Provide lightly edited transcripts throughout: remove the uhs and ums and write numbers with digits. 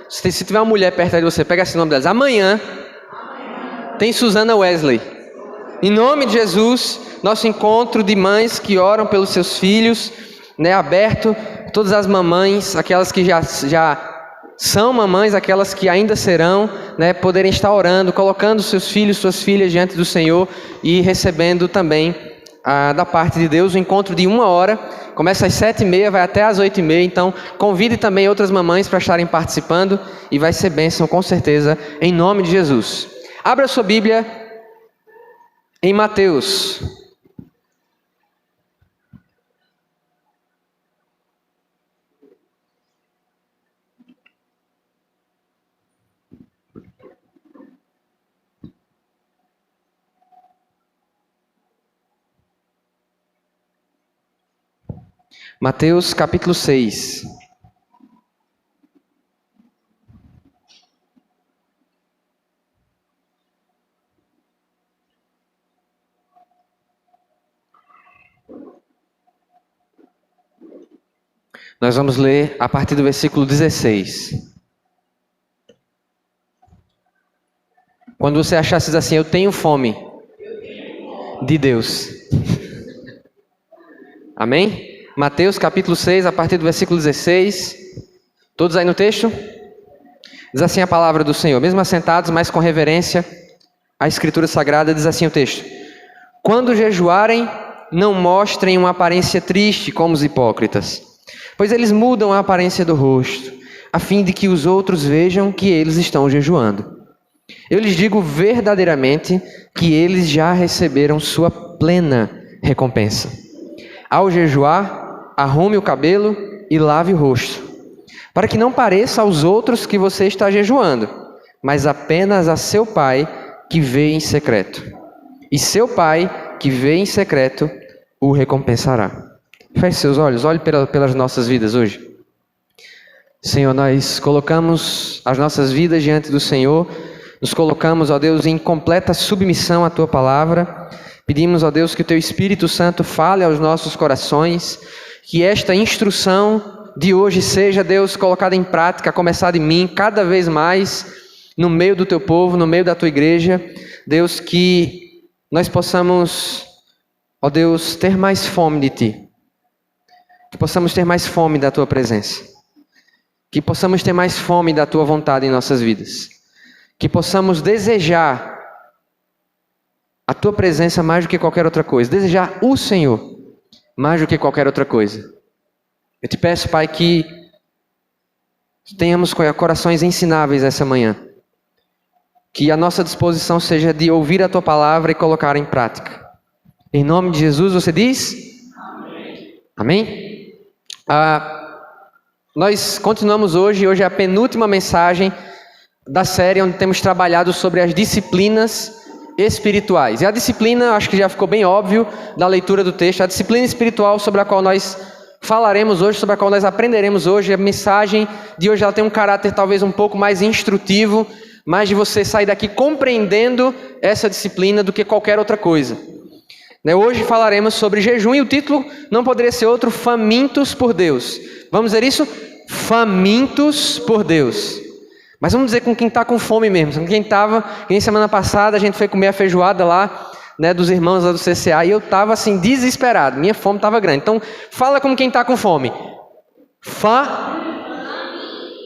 Se tiver uma mulher perto de você, pega esse nome delas. Amanhã tem Susana Wesley. Em nome de Jesus, nosso encontro de mães que oram pelos seus filhos, né, aberto, todas as mamães, aquelas que já são mamães, aquelas que ainda serão, né, poderem estar orando, colocando seus filhos, suas filhas diante do Senhor e recebendo também da parte de Deus o encontro de 1 hora. Começa às 7h30, vai até às 8h30, então convide também outras mamães para estarem participando e vai ser bênção com certeza, em nome de Jesus. Abra sua Bíblia em Mateus. Mateus capítulo 6. Nós vamos ler a partir do versículo 16. Quando você achar assim, eu tenho fome de Deus. Amém? Mateus capítulo 6, a partir do versículo 16. Todos aí no texto? Diz assim a palavra do Senhor. Mesmo assentados, mas com reverência, a Escritura Sagrada diz assim o texto. Quando jejuarem, não mostrem uma aparência triste como os hipócritas, pois eles mudam a aparência do rosto, a fim de que os outros vejam que eles estão jejuando. Eu lhes digo verdadeiramente que eles já receberam sua plena recompensa. Ao jejuar, arrume o cabelo e lave o rosto, para que não pareça aos outros que você está jejuando, mas apenas a seu Pai que vê em secreto. E seu Pai que vê em secreto o recompensará. Feche seus olhos, olhe pelas nossas vidas hoje. Senhor, nós colocamos as nossas vidas diante do Senhor, nos colocamos, ó Deus, em completa submissão à Tua palavra. Pedimos, ó Deus, que o Teu Espírito Santo fale aos nossos corações, que esta instrução de hoje seja, Deus, colocada em prática, a começar de mim, cada vez mais, no meio do Teu povo, no meio da Tua igreja. Deus, que nós possamos, ó Deus, ter mais fome de Ti. Que possamos ter mais fome da Tua presença. Que possamos ter mais fome da Tua vontade em nossas vidas. Que possamos desejar a Tua presença mais do que qualquer outra coisa. Desejar o Senhor mais do que qualquer outra coisa. Eu te peço, Pai, que tenhamos corações ensináveis essa manhã. Que a nossa disposição seja de ouvir a Tua palavra e colocar em prática. Em nome de Jesus, você diz? Amém? Amém? Nós continuamos hoje é a penúltima mensagem da série onde temos trabalhado sobre as disciplinas espirituais. E a disciplina, acho que já ficou bem óbvio da leitura do texto, a disciplina espiritual sobre a qual nós falaremos hoje, sobre a qual nós aprenderemos hoje, a mensagem de hoje ela tem um caráter talvez um pouco mais instrutivo, mais de você sair daqui compreendendo essa disciplina do que qualquer outra coisa. Hoje falaremos sobre jejum e o título não poderia ser outro, Famintos por Deus. Vamos dizer isso? Famintos por Deus. Mas vamos dizer com quem está com fome mesmo. Com quem semana passada a gente foi comer a feijoada lá, né, dos irmãos lá do CCA, e eu estava assim desesperado, minha fome estava grande. Então fala como quem está com fome.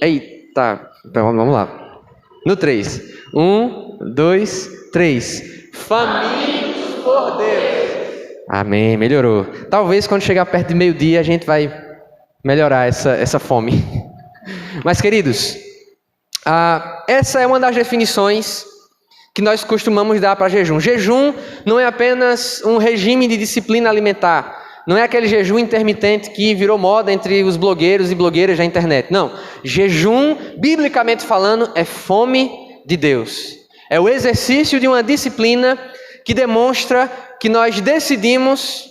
Eita, então vamos lá. No 3. 1, 2, 3. Famintos por Deus. Amém, melhorou. Talvez quando chegar perto de meio-dia a gente vai melhorar essa fome. Mas queridos, essa é uma das definições que nós costumamos dar para jejum. Jejum não é apenas um regime de disciplina alimentar. Não é aquele jejum intermitente que virou moda entre os blogueiros e blogueiras da internet. Não. Jejum, biblicamente falando, é fome de Deus. É o exercício de uma disciplina que demonstra que nós decidimos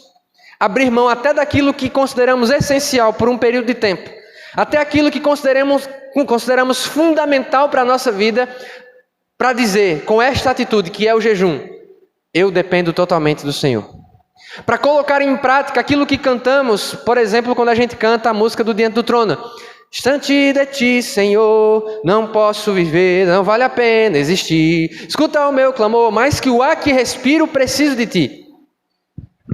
abrir mão até daquilo que consideramos essencial por um período de tempo. Até aquilo que consideramos fundamental para a nossa vida, para dizer, com esta atitude que é o jejum, eu dependo totalmente do Senhor. Para colocar em prática aquilo que cantamos, por exemplo, quando a gente canta a música do Diante do Trono. Distante de ti, Senhor, não posso viver, não vale a pena existir. Escuta o meu clamor, mais que o ar que respiro, preciso de ti.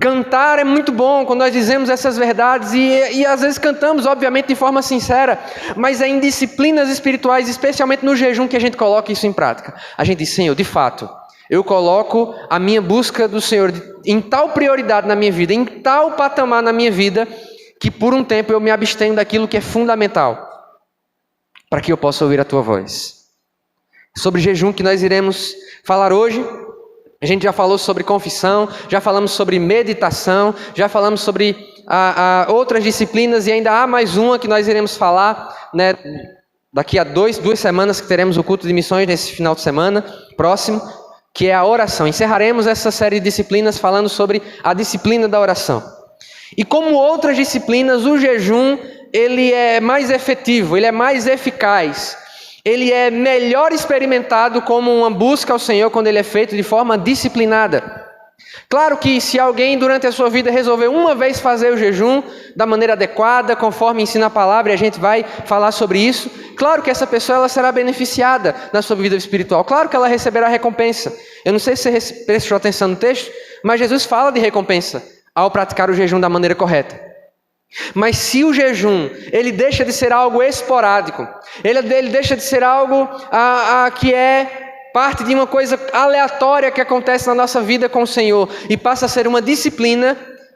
Cantar é muito bom quando nós dizemos essas verdades e às vezes cantamos, obviamente, de forma sincera, mas é em disciplinas espirituais, especialmente no jejum, que a gente coloca isso em prática. A gente diz, Senhor, de fato, eu coloco a minha busca do Senhor em tal prioridade na minha vida, em tal patamar na minha vida, que por um tempo eu me abstenho daquilo que é fundamental, para que eu possa ouvir a tua voz. Sobre jejum que nós iremos falar hoje, a gente já falou sobre confissão, já falamos sobre meditação, já falamos sobre outras disciplinas e ainda há mais uma que nós iremos falar, né, daqui a duas semanas que teremos o culto de missões nesse final de semana próximo, que é a oração. Encerraremos essa série de disciplinas falando sobre a disciplina da oração. E como outras disciplinas, o jejum ele é mais efetivo, ele é mais eficaz. Ele é melhor experimentado como uma busca ao Senhor quando ele é feito de forma disciplinada. Claro que se alguém durante a sua vida resolver uma vez fazer o jejum da maneira adequada, conforme ensina a palavra, e a gente vai falar sobre isso, claro que essa pessoa ela será beneficiada na sua vida espiritual. Claro que ela receberá recompensa. Eu não sei se você prestou atenção no texto, mas Jesus fala de recompensa ao praticar o jejum da maneira correta. Mas se o jejum, ele deixa de ser algo esporádico, ele deixa de ser algo que é parte de uma coisa aleatória que acontece na nossa vida com o Senhor e passa a ser uma disciplina,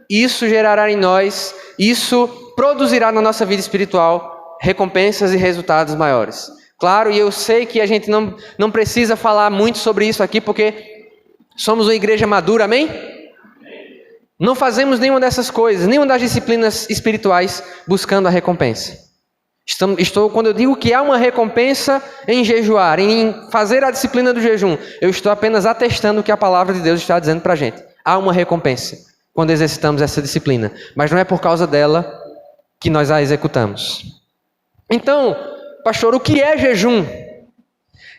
isso gerará em nós, isso produzirá na nossa vida espiritual recompensas e resultados maiores. Claro, e eu sei que a gente não precisa falar muito sobre isso aqui porque somos uma igreja madura, amém? Não fazemos nenhuma dessas coisas, nenhuma das disciplinas espirituais buscando a recompensa. Quando eu digo que há uma recompensa em jejuar, em fazer a disciplina do jejum, eu estou apenas atestando o que a palavra de Deus está dizendo para a gente. Há uma recompensa quando exercitamos essa disciplina, mas não é por causa dela que nós a executamos. Então, pastor, o que é jejum?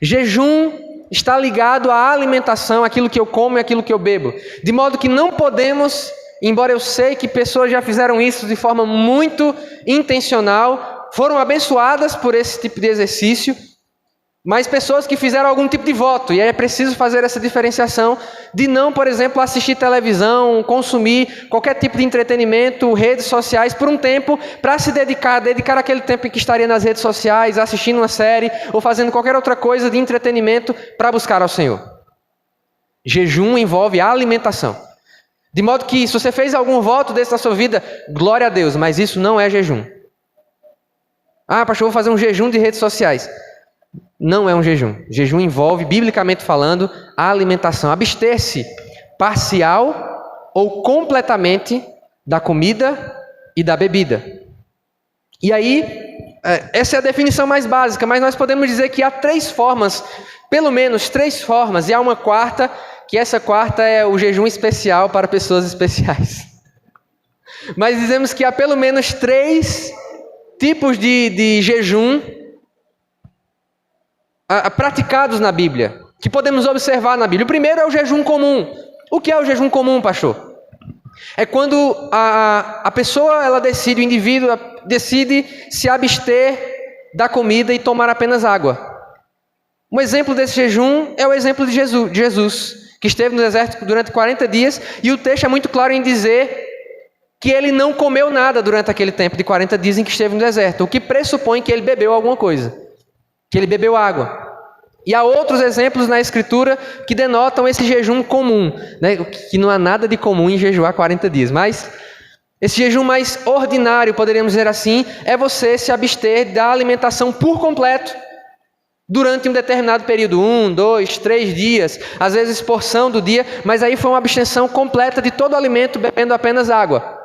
Jejum está ligado à alimentação, aquilo que eu como e aquilo que eu bebo. De modo que não podemos, embora eu sei que pessoas já fizeram isso de forma muito intencional, foram abençoadas por esse tipo de exercício, mas pessoas que fizeram algum tipo de voto, e é preciso fazer essa diferenciação de não, por exemplo, assistir televisão, consumir qualquer tipo de entretenimento, redes sociais por um tempo, para se dedicar aquele tempo em que estaria nas redes sociais, assistindo uma série, ou fazendo qualquer outra coisa de entretenimento para buscar ao Senhor. Jejum envolve alimentação. De modo que, se você fez algum voto desse na sua vida, glória a Deus, mas isso não é jejum. Ah, pastor, vou fazer um jejum de redes sociais. Não é um jejum. Jejum envolve, biblicamente falando, a alimentação. Abster-se parcial ou completamente da comida e da bebida. E aí, essa é a definição mais básica, mas nós podemos dizer que há três formas, pelo menos três formas, e há uma quarta, que essa quarta é o jejum especial para pessoas especiais. Mas dizemos que há pelo menos três tipos de jejum praticados na Bíblia, que podemos observar na Bíblia. O primeiro é o jejum comum. O que é o jejum comum, pastor? É quando a pessoa, ela decide, o indivíduo decide se abster da comida e tomar apenas água. Um exemplo desse jejum é o exemplo de Jesus, que esteve no deserto durante 40 dias, e o texto é muito claro em dizer que ele não comeu nada durante aquele tempo de 40 dias em que esteve no deserto, o que pressupõe que ele bebeu alguma coisa, que ele bebeu água. E há outros exemplos na Escritura que denotam esse jejum comum, né? Que não há nada de comum em jejuar 40 dias, mas esse jejum mais ordinário, poderíamos dizer assim, é você se abster da alimentação por completo durante um determinado período, 1, 2, 3 dias, às vezes porção do dia, mas aí foi uma abstenção completa de todo o alimento, bebendo apenas água.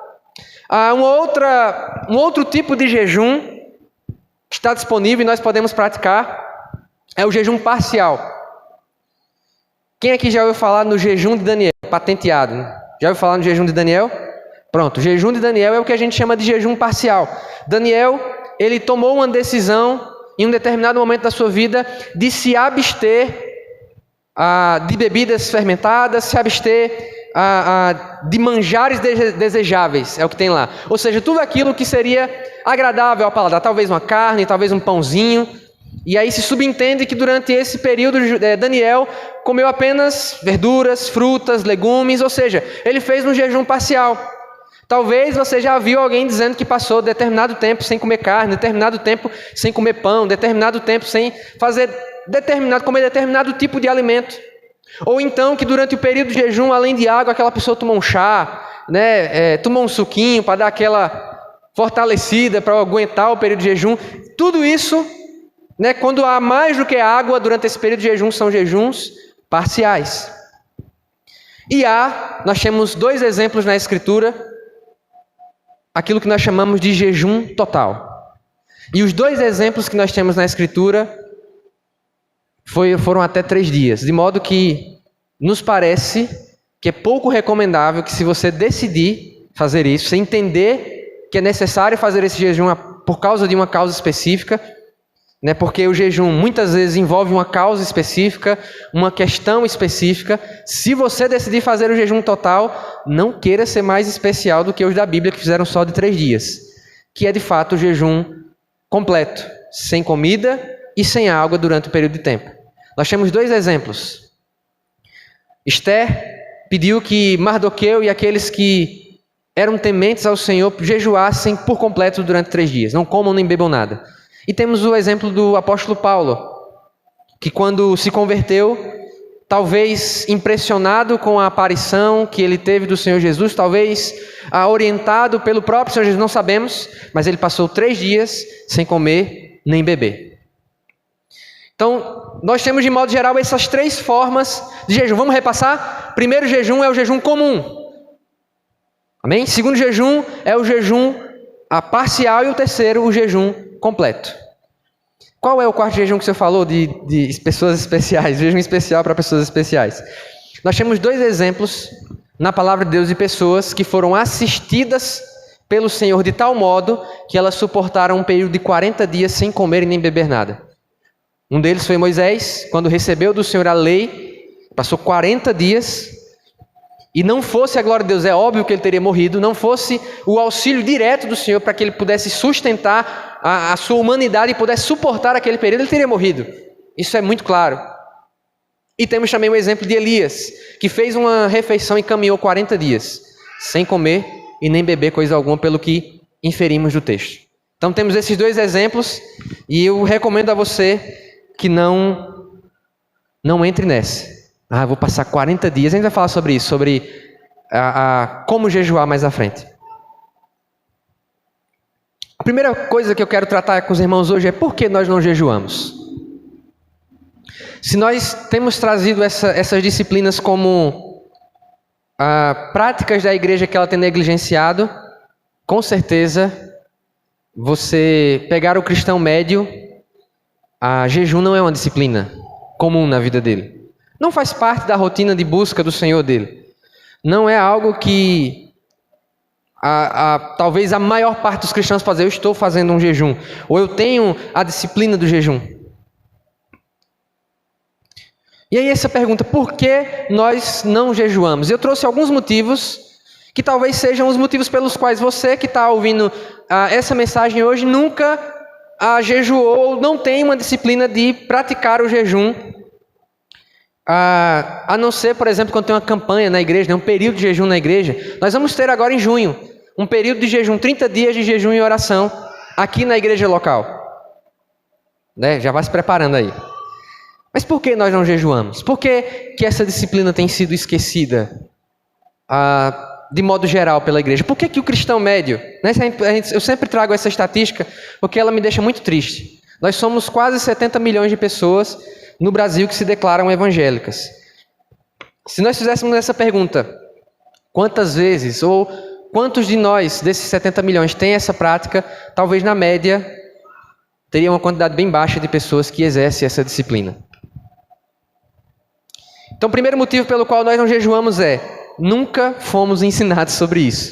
Há um outro tipo de jejum que está disponível e nós podemos praticar, é o jejum parcial. Quem aqui já ouviu falar no jejum de Daniel? Patenteado, né? Já ouviu falar no jejum de Daniel? Pronto, o jejum de Daniel é o que a gente chama de jejum parcial. Daniel, ele tomou uma decisão em um determinado momento da sua vida de se abster de bebidas fermentadas, se abster de manjares desejáveis, é o que tem lá. Ou seja, tudo aquilo que seria agradável ao paladar, talvez uma carne, talvez um pãozinho. E aí se subentende que durante esse período Daniel comeu apenas verduras, frutas, legumes, ou seja, ele fez um jejum parcial. Talvez você já viu alguém dizendo que passou determinado tempo sem comer carne, determinado tempo sem comer pão, determinado tempo sem comer determinado tipo de alimento. Ou então que durante o período de jejum, além de água, aquela pessoa tomou um chá, tomou um suquinho para dar aquela fortalecida, para aguentar o período de jejum. Tudo isso, quando há mais do que água durante esse período de jejum, são jejuns parciais. E nós temos 2 exemplos na Escritura, aquilo que nós chamamos de jejum total. E os 2 exemplos que nós temos na Escritura foram até 3 dias, de modo que nos parece que é pouco recomendável que, se você decidir fazer isso, você entender que é necessário fazer esse jejum por causa de uma causa específica, porque o jejum muitas vezes envolve uma causa específica, uma questão específica. Se você decidir fazer o jejum total, não queira ser mais especial do que os da Bíblia, que fizeram só de 3 dias, que é de fato o jejum completo, sem comida e sem água durante o período de tempo. Nós temos 2 exemplos. Esther pediu que Mardoqueu e aqueles que eram tementes ao Senhor jejuassem por completo durante 3 dias, não comam nem bebam nada. E temos o exemplo do apóstolo Paulo, que quando se converteu, talvez impressionado com a aparição que ele teve do Senhor Jesus, talvez orientado pelo próprio Senhor Jesus, não sabemos, mas ele passou 3 dias sem comer nem beber. Então, nós temos de modo geral essas 3 formas de jejum. Vamos repassar? Primeiro jejum é o jejum comum. Amém? Segundo jejum é o jejum parcial e o terceiro o jejum completo. Qual é o 4º jejum que você falou de pessoas especiais? Jejum especial para pessoas especiais. Nós temos 2 exemplos na palavra de Deus de pessoas que foram assistidas pelo Senhor de tal modo que elas suportaram um período de 40 dias sem comer e nem beber nada. Um deles foi Moisés, quando recebeu do Senhor a lei, passou 40 dias, e não fosse a glória de Deus, é óbvio que ele teria morrido, não fosse o auxílio direto do Senhor para que ele pudesse sustentar a sua humanidade e pudesse suportar aquele período, ele teria morrido. Isso é muito claro. E temos também o exemplo de Elias, que fez uma refeição e caminhou 40 dias, sem comer e nem beber coisa alguma, pelo que inferimos do texto. Então temos esses 2 exemplos, e eu recomendo a você que não entre nessa. Vou passar 40 dias, a gente vai falar sobre isso, sobre como jejuar mais à frente. A primeira coisa que eu quero tratar com os irmãos hoje é por que nós não jejuamos. Se nós temos trazido essas disciplinas como práticas da igreja que ela tem negligenciado, com certeza, você pegar o cristão médio, jejum não é uma disciplina comum na vida dele. Não faz parte da rotina de busca do Senhor dele. Não é algo que talvez a maior parte dos cristãos fazer. Eu estou fazendo um jejum, ou eu tenho a disciplina do jejum. E aí essa pergunta, por que nós não jejuamos? Eu trouxe alguns motivos, que talvez sejam os motivos pelos quais você que está ouvindo essa mensagem hoje nunca jejuou, não tem uma disciplina de praticar o jejum. A não ser, por exemplo, quando tem uma campanha na igreja, um período de jejum na igreja. Nós vamos ter agora em junho um período de jejum, 30 dias de jejum e oração aqui na igreja local. Já vai se preparando aí. Mas por que nós não jejuamos? Por que essa disciplina tem sido esquecida de modo geral pela igreja? Por que o cristão médio... Eu sempre trago essa estatística porque ela me deixa muito triste. Nós somos quase 70 milhões de pessoas no Brasil que se declaram evangélicas. Se nós fizéssemos essa pergunta, quantas vezes ou quantos de nós, desses 70 milhões, têm essa prática, talvez na média teria uma quantidade bem baixa de pessoas que exercem essa disciplina. Então o primeiro motivo pelo qual nós não jejuamos nunca fomos ensinados sobre isso.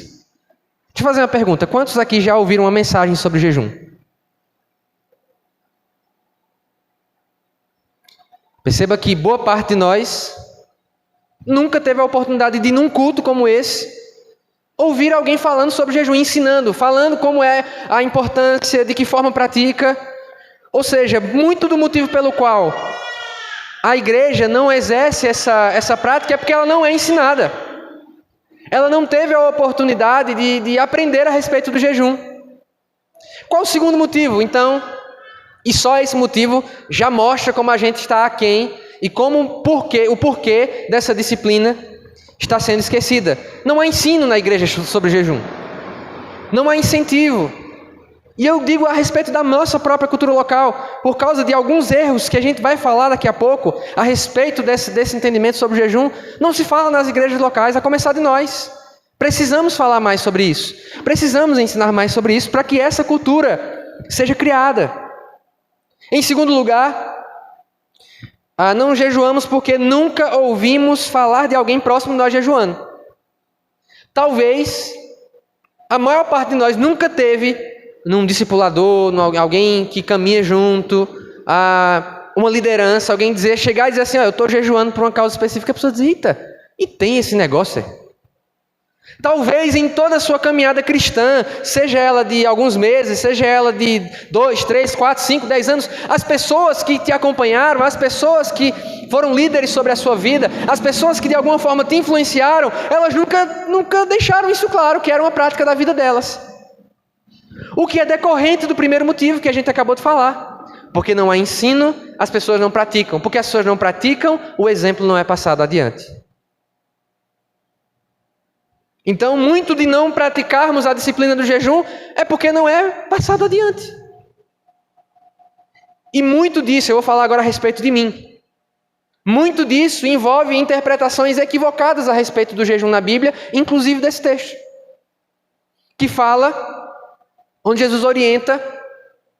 Deixa eu fazer uma pergunta, quantos aqui já ouviram uma mensagem sobre jejum? Perceba que boa parte de nós nunca teve a oportunidade de ir num culto como esse, ouvir alguém falando sobre jejum, ensinando, falando como é a importância, de que forma pratica. Ou seja, muito do motivo pelo qual a igreja não exerce essa prática é porque ela não é ensinada. Ela não teve a oportunidade de aprender a respeito do jejum. Qual o segundo motivo, então? E só esse motivo já mostra como a gente está aquém e como o porquê dessa disciplina está sendo esquecida. Não há ensino na igreja sobre jejum. Não há incentivo. E eu digo a respeito da nossa própria cultura local, por causa de alguns erros que a gente vai falar daqui a pouco, a respeito desse entendimento sobre o jejum, não se fala nas igrejas locais, a começar de nós. Precisamos falar mais sobre isso. Precisamos ensinar mais sobre isso para que essa cultura seja criada. Em segundo lugar, não jejuamos porque nunca ouvimos falar de alguém próximo de nós jejuando. Talvez a maior parte de nós nunca teve num discipulador, alguém que caminha junto, uma liderança, alguém chegar e dizer assim, eu estou jejuando por uma causa específica, a pessoa diz, eita, e tem esse negócio? Talvez em toda a sua caminhada cristã, seja ela de alguns meses, seja ela de 2, 3, 4, 5, 10 anos, as pessoas que te acompanharam, as pessoas que foram líderes sobre a sua vida, as pessoas que de alguma forma te influenciaram, elas nunca deixaram isso claro, que era uma prática da vida delas. O que é decorrente do primeiro motivo que a gente acabou de falar. Porque não há ensino, as pessoas não praticam. Porque as pessoas não praticam, o exemplo não é passado adiante. Então, muito de não praticarmos a disciplina do jejum é porque não é passado adiante. E muito disso, eu vou falar agora a respeito de mim. Muito disso envolve interpretações equivocadas a respeito do jejum na Bíblia, inclusive desse texto. Que fala, onde Jesus orienta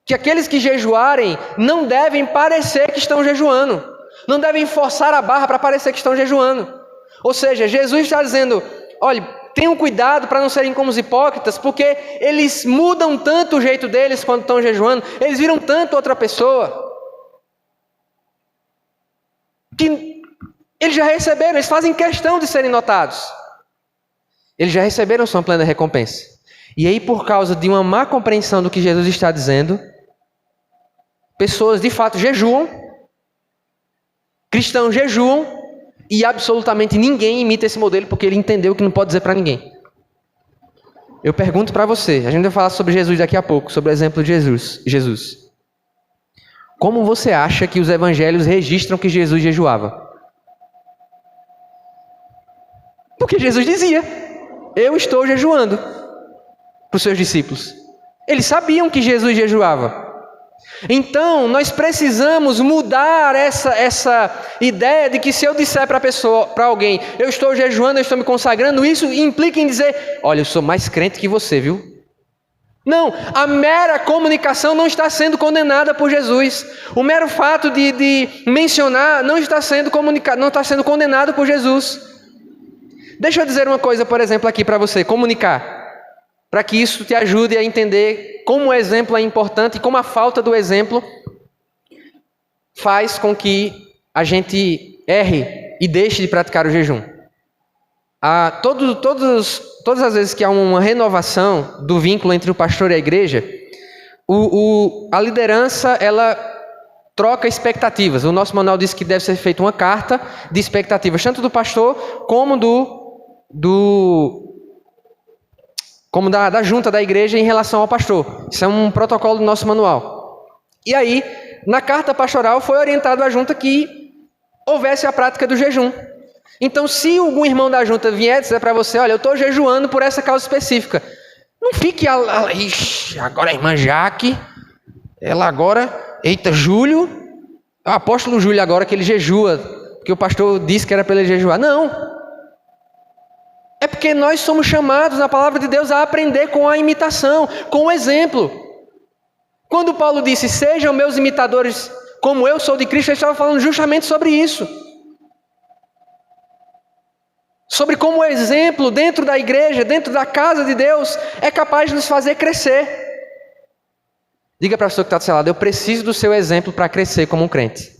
que aqueles que jejuarem não devem parecer que estão jejuando. Não devem forçar a barra para parecer que estão jejuando. Ou seja, Jesus está dizendo, olha, tenham cuidado para não serem como os hipócritas, porque eles mudam tanto o jeito deles quando estão jejuando, eles viram tanto outra pessoa, que eles já receberam, eles fazem questão de serem notados. Eles já receberam sua plena recompensa. E aí, por causa de uma má compreensão do que Jesus está dizendo, pessoas de fato jejuam, cristãos jejuam, e absolutamente ninguém imita esse modelo, porque ele entendeu que não pode dizer para ninguém. Eu pergunto para você, a gente vai falar sobre Jesus daqui a pouco, sobre o exemplo de Jesus. Como você acha que os evangelhos registram que Jesus jejuava? Porque Jesus dizia, eu estou jejuando, para os seus discípulos. Eles sabiam que Jesus jejuava. Então, nós precisamos mudar essa ideia de que se eu disser para alguém, eu estou jejuando, eu estou me consagrando, isso implica em dizer, olha, eu sou mais crente que você, viu? Não, a mera comunicação não está sendo condenada por Jesus. O mero fato de mencionar não está sendo condenado por Jesus. Deixa eu dizer uma coisa, por exemplo, aqui para você, comunicar. Para que isso te ajude a entender como o exemplo é importante e como a falta do exemplo faz com que a gente erre e deixe de praticar o jejum. Todas as vezes que há uma renovação do vínculo entre o pastor e a igreja, a liderança ela troca expectativas. O nosso manual diz que deve ser feita uma carta de expectativas, tanto do pastor como da junta da igreja em relação ao pastor. Isso é um protocolo do nosso manual. E aí, na carta pastoral foi orientado à junta que houvesse a prática do jejum. Então, se algum irmão da junta vier dizer para você, olha, eu estou jejuando por essa causa específica, não fique, ixi, agora a irmã Jaque, ela agora, eita, Júlio, o apóstolo Júlio agora que ele jejua, porque o pastor disse que era para ele jejuar. Não. É porque nós somos chamados na palavra de Deus a aprender com a imitação, com o exemplo. Quando Paulo disse, sejam meus imitadores como eu sou de Cristo, ele estava falando justamente sobre isso. Sobre como o exemplo dentro da igreja, dentro da casa de Deus, é capaz de nos fazer crescer. Diga para a pessoa que está do seu lado, eu preciso do seu exemplo para crescer como um crente.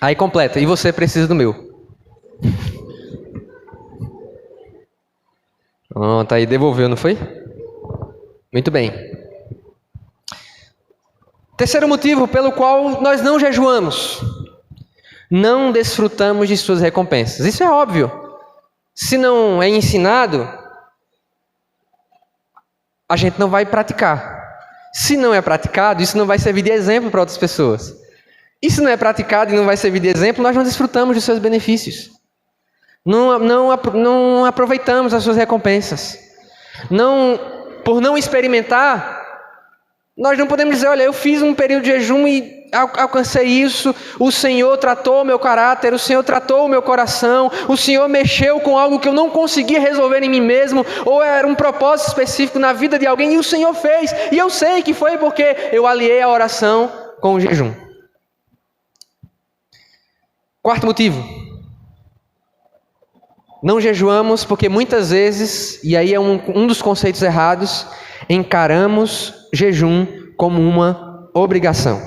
Aí completa, e você precisa do meu. Pronto, aí devolveu, não foi? Muito bem. Terceiro motivo pelo qual nós não jejuamos. Não desfrutamos de suas recompensas. Isso é óbvio. Se não é ensinado, a gente não vai praticar. Se não é praticado, isso não vai servir de exemplo para outras pessoas. E se não é praticado e não vai servir de exemplo, nós não desfrutamos dos seus benefícios. Não aproveitamos as suas recompensas. Por não experimentar, nós não podemos dizer, olha, eu fiz um período de jejum e alcancei isso, o Senhor tratou o meu caráter, o Senhor tratou o meu coração, o Senhor mexeu com algo que eu não conseguia resolver em mim mesmo, ou era um propósito específico na vida de alguém, e o Senhor fez, e eu sei que foi porque eu aliei a oração com o jejum. Quarto motivo. Não jejuamos porque muitas vezes, e aí é um dos conceitos errados, encaramos jejum como uma obrigação.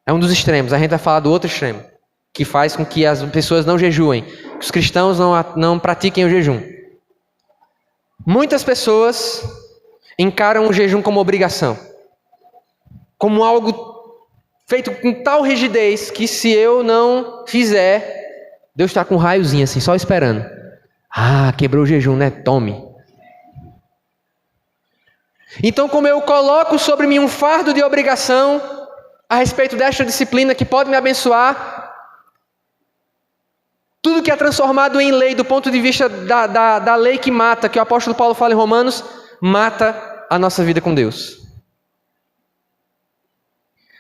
É um dos extremos. A gente vai falar do outro extremo, que faz com que as pessoas não jejuem, que os cristãos não pratiquem o jejum. Muitas pessoas encaram o jejum como obrigação, como algo feito com tal rigidez que se eu não fizer, Deus está com um raiozinho assim, só esperando. Ah, quebrou o jejum, né? Tome. Então, como eu coloco sobre mim um fardo de obrigação a respeito desta disciplina que pode me abençoar, tudo que é transformado em lei do ponto de vista da lei que mata, que o apóstolo Paulo fala em Romanos, mata a nossa vida com Deus.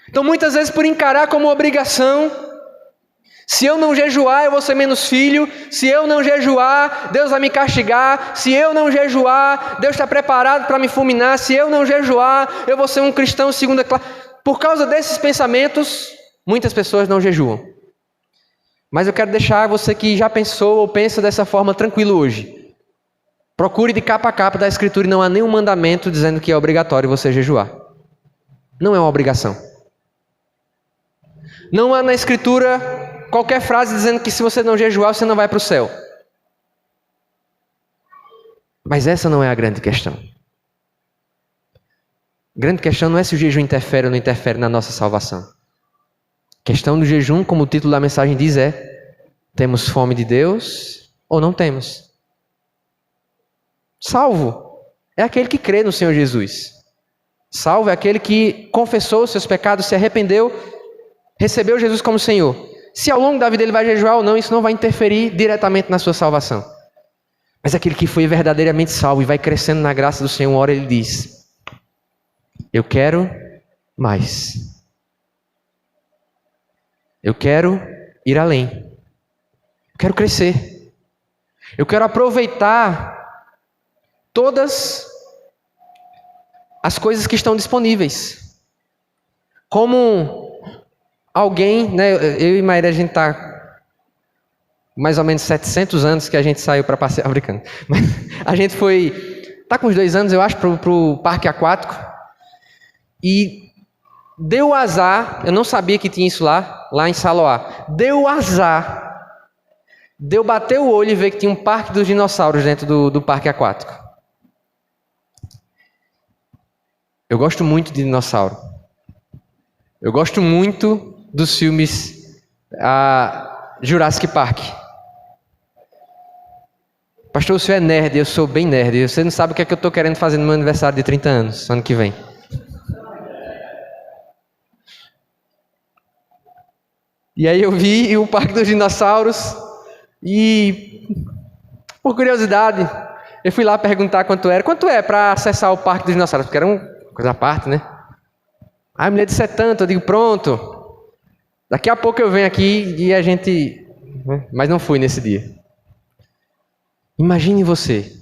Então, muitas vezes, por encarar como obrigação, se eu não jejuar, eu vou ser menos filho. Se eu não jejuar, Deus vai me castigar. Se eu não jejuar, Deus está preparado para me fulminar. Se eu não jejuar, eu vou ser um cristão segunda classe. Por causa desses pensamentos, muitas pessoas não jejuam. Mas eu quero deixar você que já pensou ou pensa dessa forma tranquilo hoje. Procure de capa a capa da Escritura e não há nenhum mandamento dizendo que é obrigatório você jejuar. Não é uma obrigação. Não há na Escritura qualquer frase dizendo que se você não jejuar, você não vai para o céu. Mas essa não é a grande questão. A grande questão não é se o jejum interfere ou não interfere na nossa salvação. A questão do jejum, como o título da mensagem diz, é: temos fome de Deus ou não temos? Salvo é aquele que crê no Senhor Jesus. Salvo é aquele que confessou os seus pecados, se arrependeu, recebeu Jesus como Senhor. Se ao longo da vida ele vai jejuar ou não, isso não vai interferir diretamente na sua salvação. Mas aquele que foi verdadeiramente salvo e vai crescendo na graça do Senhor, uma hora ele diz: eu quero mais. Eu quero ir além. Eu quero crescer. Eu quero aproveitar todas as coisas que estão disponíveis. Como alguém, né, eu e Maíra, a gente está mais ou menos 700 anos que a gente saiu para passear, brincando. Mas a gente está com uns 2 anos, eu acho, para o parque aquático. E deu azar, eu não sabia que tinha isso lá em Saloá. Deu azar de eu bater o olho e ver que tinha um parque dos dinossauros dentro do parque aquático. Eu gosto muito de dinossauro. Eu gosto muito dos filmes Jurassic Park. Pastor, o senhor é nerd, eu sou bem nerd. Você não sabe o que é que eu estou querendo fazer no meu aniversário de 30 anos, ano que vem. E aí eu vi o Parque dos Dinossauros e, por curiosidade, eu fui lá perguntar quanto era. Quanto é para acessar o Parque dos Dinossauros? Porque era uma coisa à parte, né? Aí a mulher disse: é tanto. Eu digo: pronto. Daqui a pouco eu venho aqui e a gente... Mas não fui nesse dia. Imagine você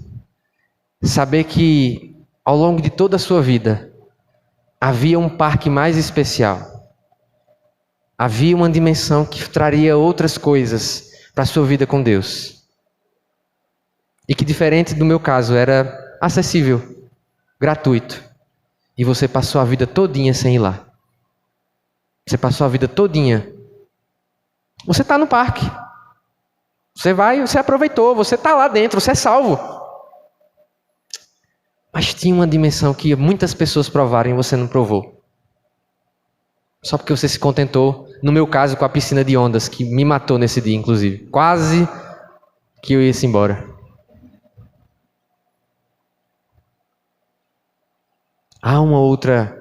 saber que ao longo de toda a sua vida havia um parque mais especial. Havia uma dimensão que traria outras coisas para a sua vida com Deus. E que, diferente do meu caso, era acessível, gratuito. E você passou a vida todinha sem ir lá. Você passou a vida todinha. Você está no parque. Você aproveitou, você está lá dentro, você é salvo. Mas tinha uma dimensão que muitas pessoas provaram e você não provou. Só porque você se contentou, no meu caso, com a piscina de ondas, que me matou nesse dia, inclusive. Quase que eu ia embora. Há uma outra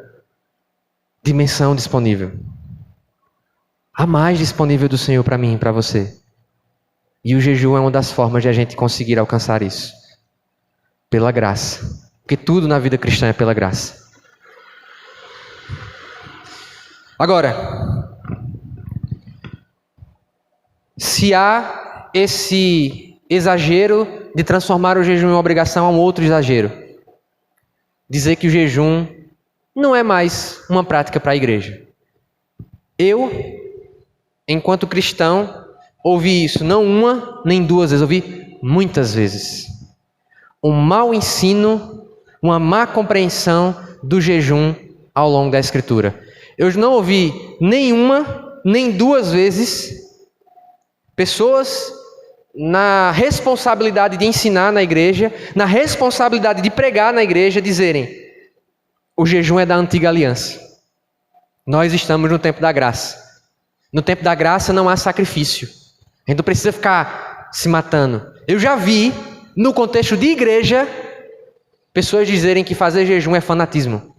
dimensão disponível. Há mais disponível do Senhor para mim e para você. E o jejum é uma das formas de a gente conseguir alcançar isso. Pela graça. Porque tudo na vida cristã é pela graça. Agora, se há esse exagero de transformar o jejum em obrigação, há um outro exagero. Dizer que o jejum não é mais uma prática para a igreja. Eu, enquanto cristão, ouvi isso não uma nem duas vezes, ouvi muitas vezes. Um mau ensino, uma má compreensão do jejum ao longo da Escritura. Eu não ouvi nenhuma, nem duas vezes pessoas na responsabilidade de ensinar na igreja, na responsabilidade de pregar na igreja, dizerem: o jejum é da antiga aliança. Nós estamos no tempo da graça. No tempo da graça não há sacrifício. A gente não precisa ficar se matando. Eu já vi, no contexto de igreja, pessoas dizerem que fazer jejum é fanatismo.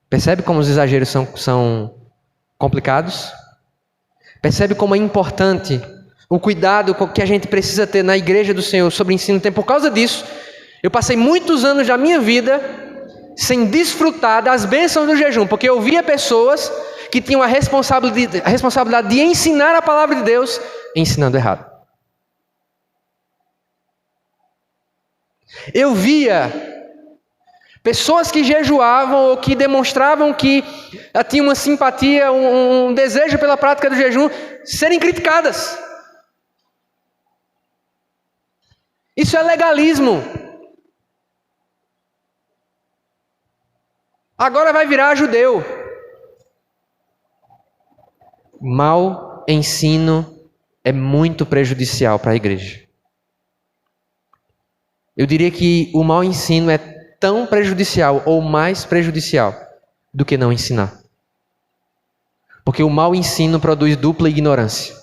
Percebe como os exageros são complicados? Percebe como é importante o cuidado que a gente precisa ter na igreja do Senhor sobre o ensino do tempo? Por causa disso, eu passei muitos anos da minha vida sem desfrutar das bênçãos do jejum, porque eu via pessoas que tinham a responsabilidade de ensinar a palavra de Deus, ensinando errado. Eu via pessoas que jejuavam ou que demonstravam que tinham uma simpatia, um desejo pela prática do jejum, serem criticadas. Isso é legalismo. Agora vai virar judeu. Mau ensino é muito prejudicial para a igreja. Eu diria que o mau ensino é tão prejudicial ou mais prejudicial do que não ensinar. Porque o mau ensino produz dupla ignorância.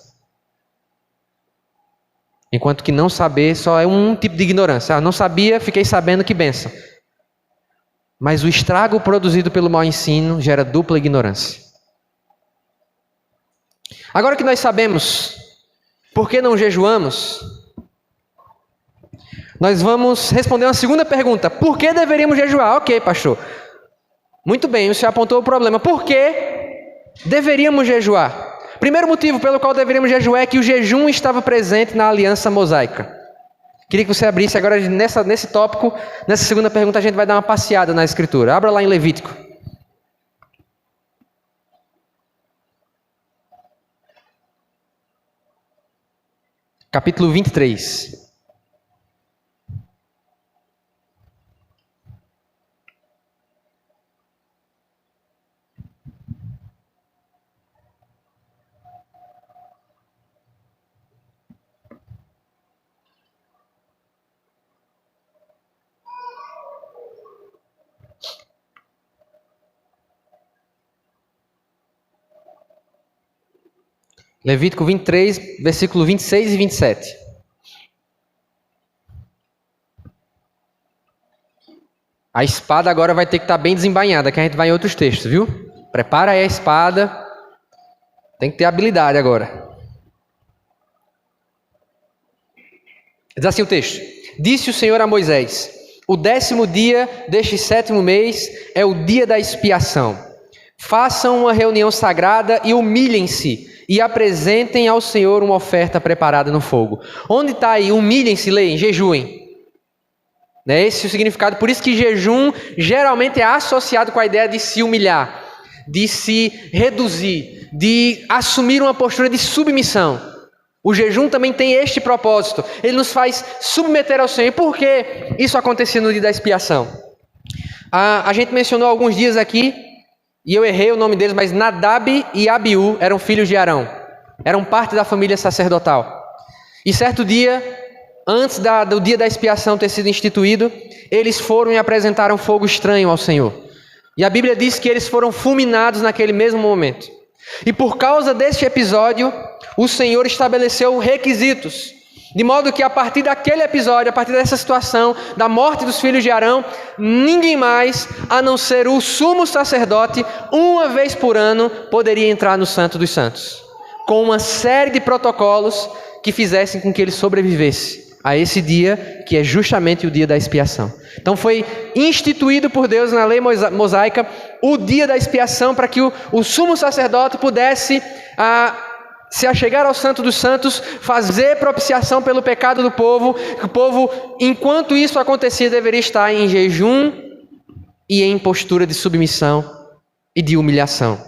Enquanto que não saber só é um tipo de ignorância. Não sabia, fiquei sabendo, que bênção. Mas o estrago produzido pelo mau ensino gera dupla ignorância. Agora que nós sabemos por que não jejuamos, nós vamos responder uma segunda pergunta. Por que deveríamos jejuar? Ok, pastor. Muito bem, o senhor apontou o problema. Por que deveríamos jejuar? Primeiro motivo pelo qual deveríamos jejuar é que o jejum estava presente na aliança mosaica. Queria que você abrisse agora nesse tópico, nessa segunda pergunta a gente vai dar uma passeada na Escritura. Abra lá em Levítico. Capítulo 23. Levítico 23, versículo 26 e 27. A espada agora vai ter que estar bem desembainhada, que a gente vai em outros textos, viu? Prepara aí a espada. Tem que ter habilidade agora. Diz assim o texto: Disse o Senhor a Moisés: o 10º dia deste 7º mês é o dia da expiação. Façam uma reunião sagrada e humilhem-se e apresentem ao Senhor uma oferta preparada no fogo. Onde está aí? Humilhem-se, leem, jejuem. É esse o significado. Por isso que jejum geralmente é associado com a ideia de se humilhar, de se reduzir, de assumir uma postura de submissão. O jejum também tem este propósito. Ele nos faz submeter ao Senhor. E por que isso acontecia no dia da expiação? A gente mencionou alguns dias aqui, e eu errei o nome deles, mas Nadab e Abiú eram filhos de Arão. Eram parte da família sacerdotal. E certo dia, antes do dia da expiação ter sido instituído, eles foram e apresentaram fogo estranho ao Senhor. E a Bíblia diz que eles foram fulminados naquele mesmo momento. E por causa deste episódio, o Senhor estabeleceu requisitos. De modo que a partir daquele episódio, a partir dessa situação, da morte dos filhos de Arão, ninguém mais, a não ser o sumo sacerdote, uma vez por ano, poderia entrar no Santo dos Santos. Com uma série de protocolos que fizessem com que ele sobrevivesse a esse dia, que é justamente o dia da expiação. Então foi instituído por Deus na lei mosaica o dia da expiação para que o sumo sacerdote pudesse se achegar ao Santo dos Santos, fazer propiciação pelo pecado do povo. O povo, enquanto isso acontecia, deveria estar em jejum e em postura de submissão e de humilhação.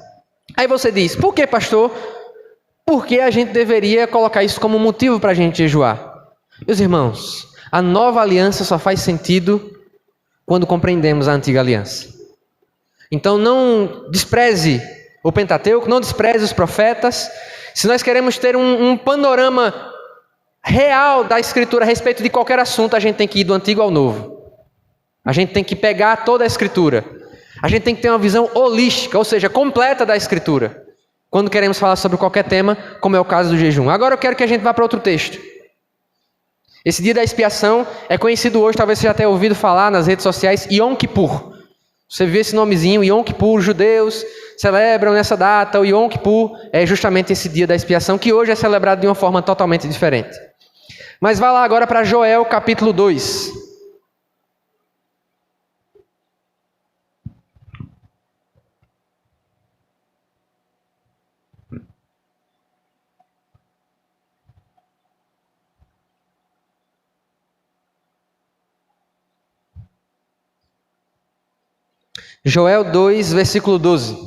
Aí você diz, por que, pastor? Porque a gente deveria colocar isso como motivo para a gente jejuar. Meus irmãos, a nova aliança só faz sentido quando compreendemos a antiga aliança. Então não despreze o Pentateuco, não despreze os profetas. Se nós queremos ter um panorama real da Escritura a respeito de qualquer assunto, a gente tem que ir do Antigo ao Novo. A gente tem que pegar toda a Escritura. A gente tem que ter uma visão holística, ou seja, completa da Escritura, quando queremos falar sobre qualquer tema, como é o caso do jejum. Agora eu quero que a gente vá para outro texto. Esse dia da expiação é conhecido hoje, talvez você já tenha ouvido falar nas redes sociais, Yom Kippur. Você vê esse nomezinho, Yom Kippur, judeus celebram nessa data. O Yom Kippur é justamente esse dia da expiação, que hoje é celebrado de uma forma totalmente diferente. Mas vá lá agora para Joel capítulo 2. Joel 2, versículo 12.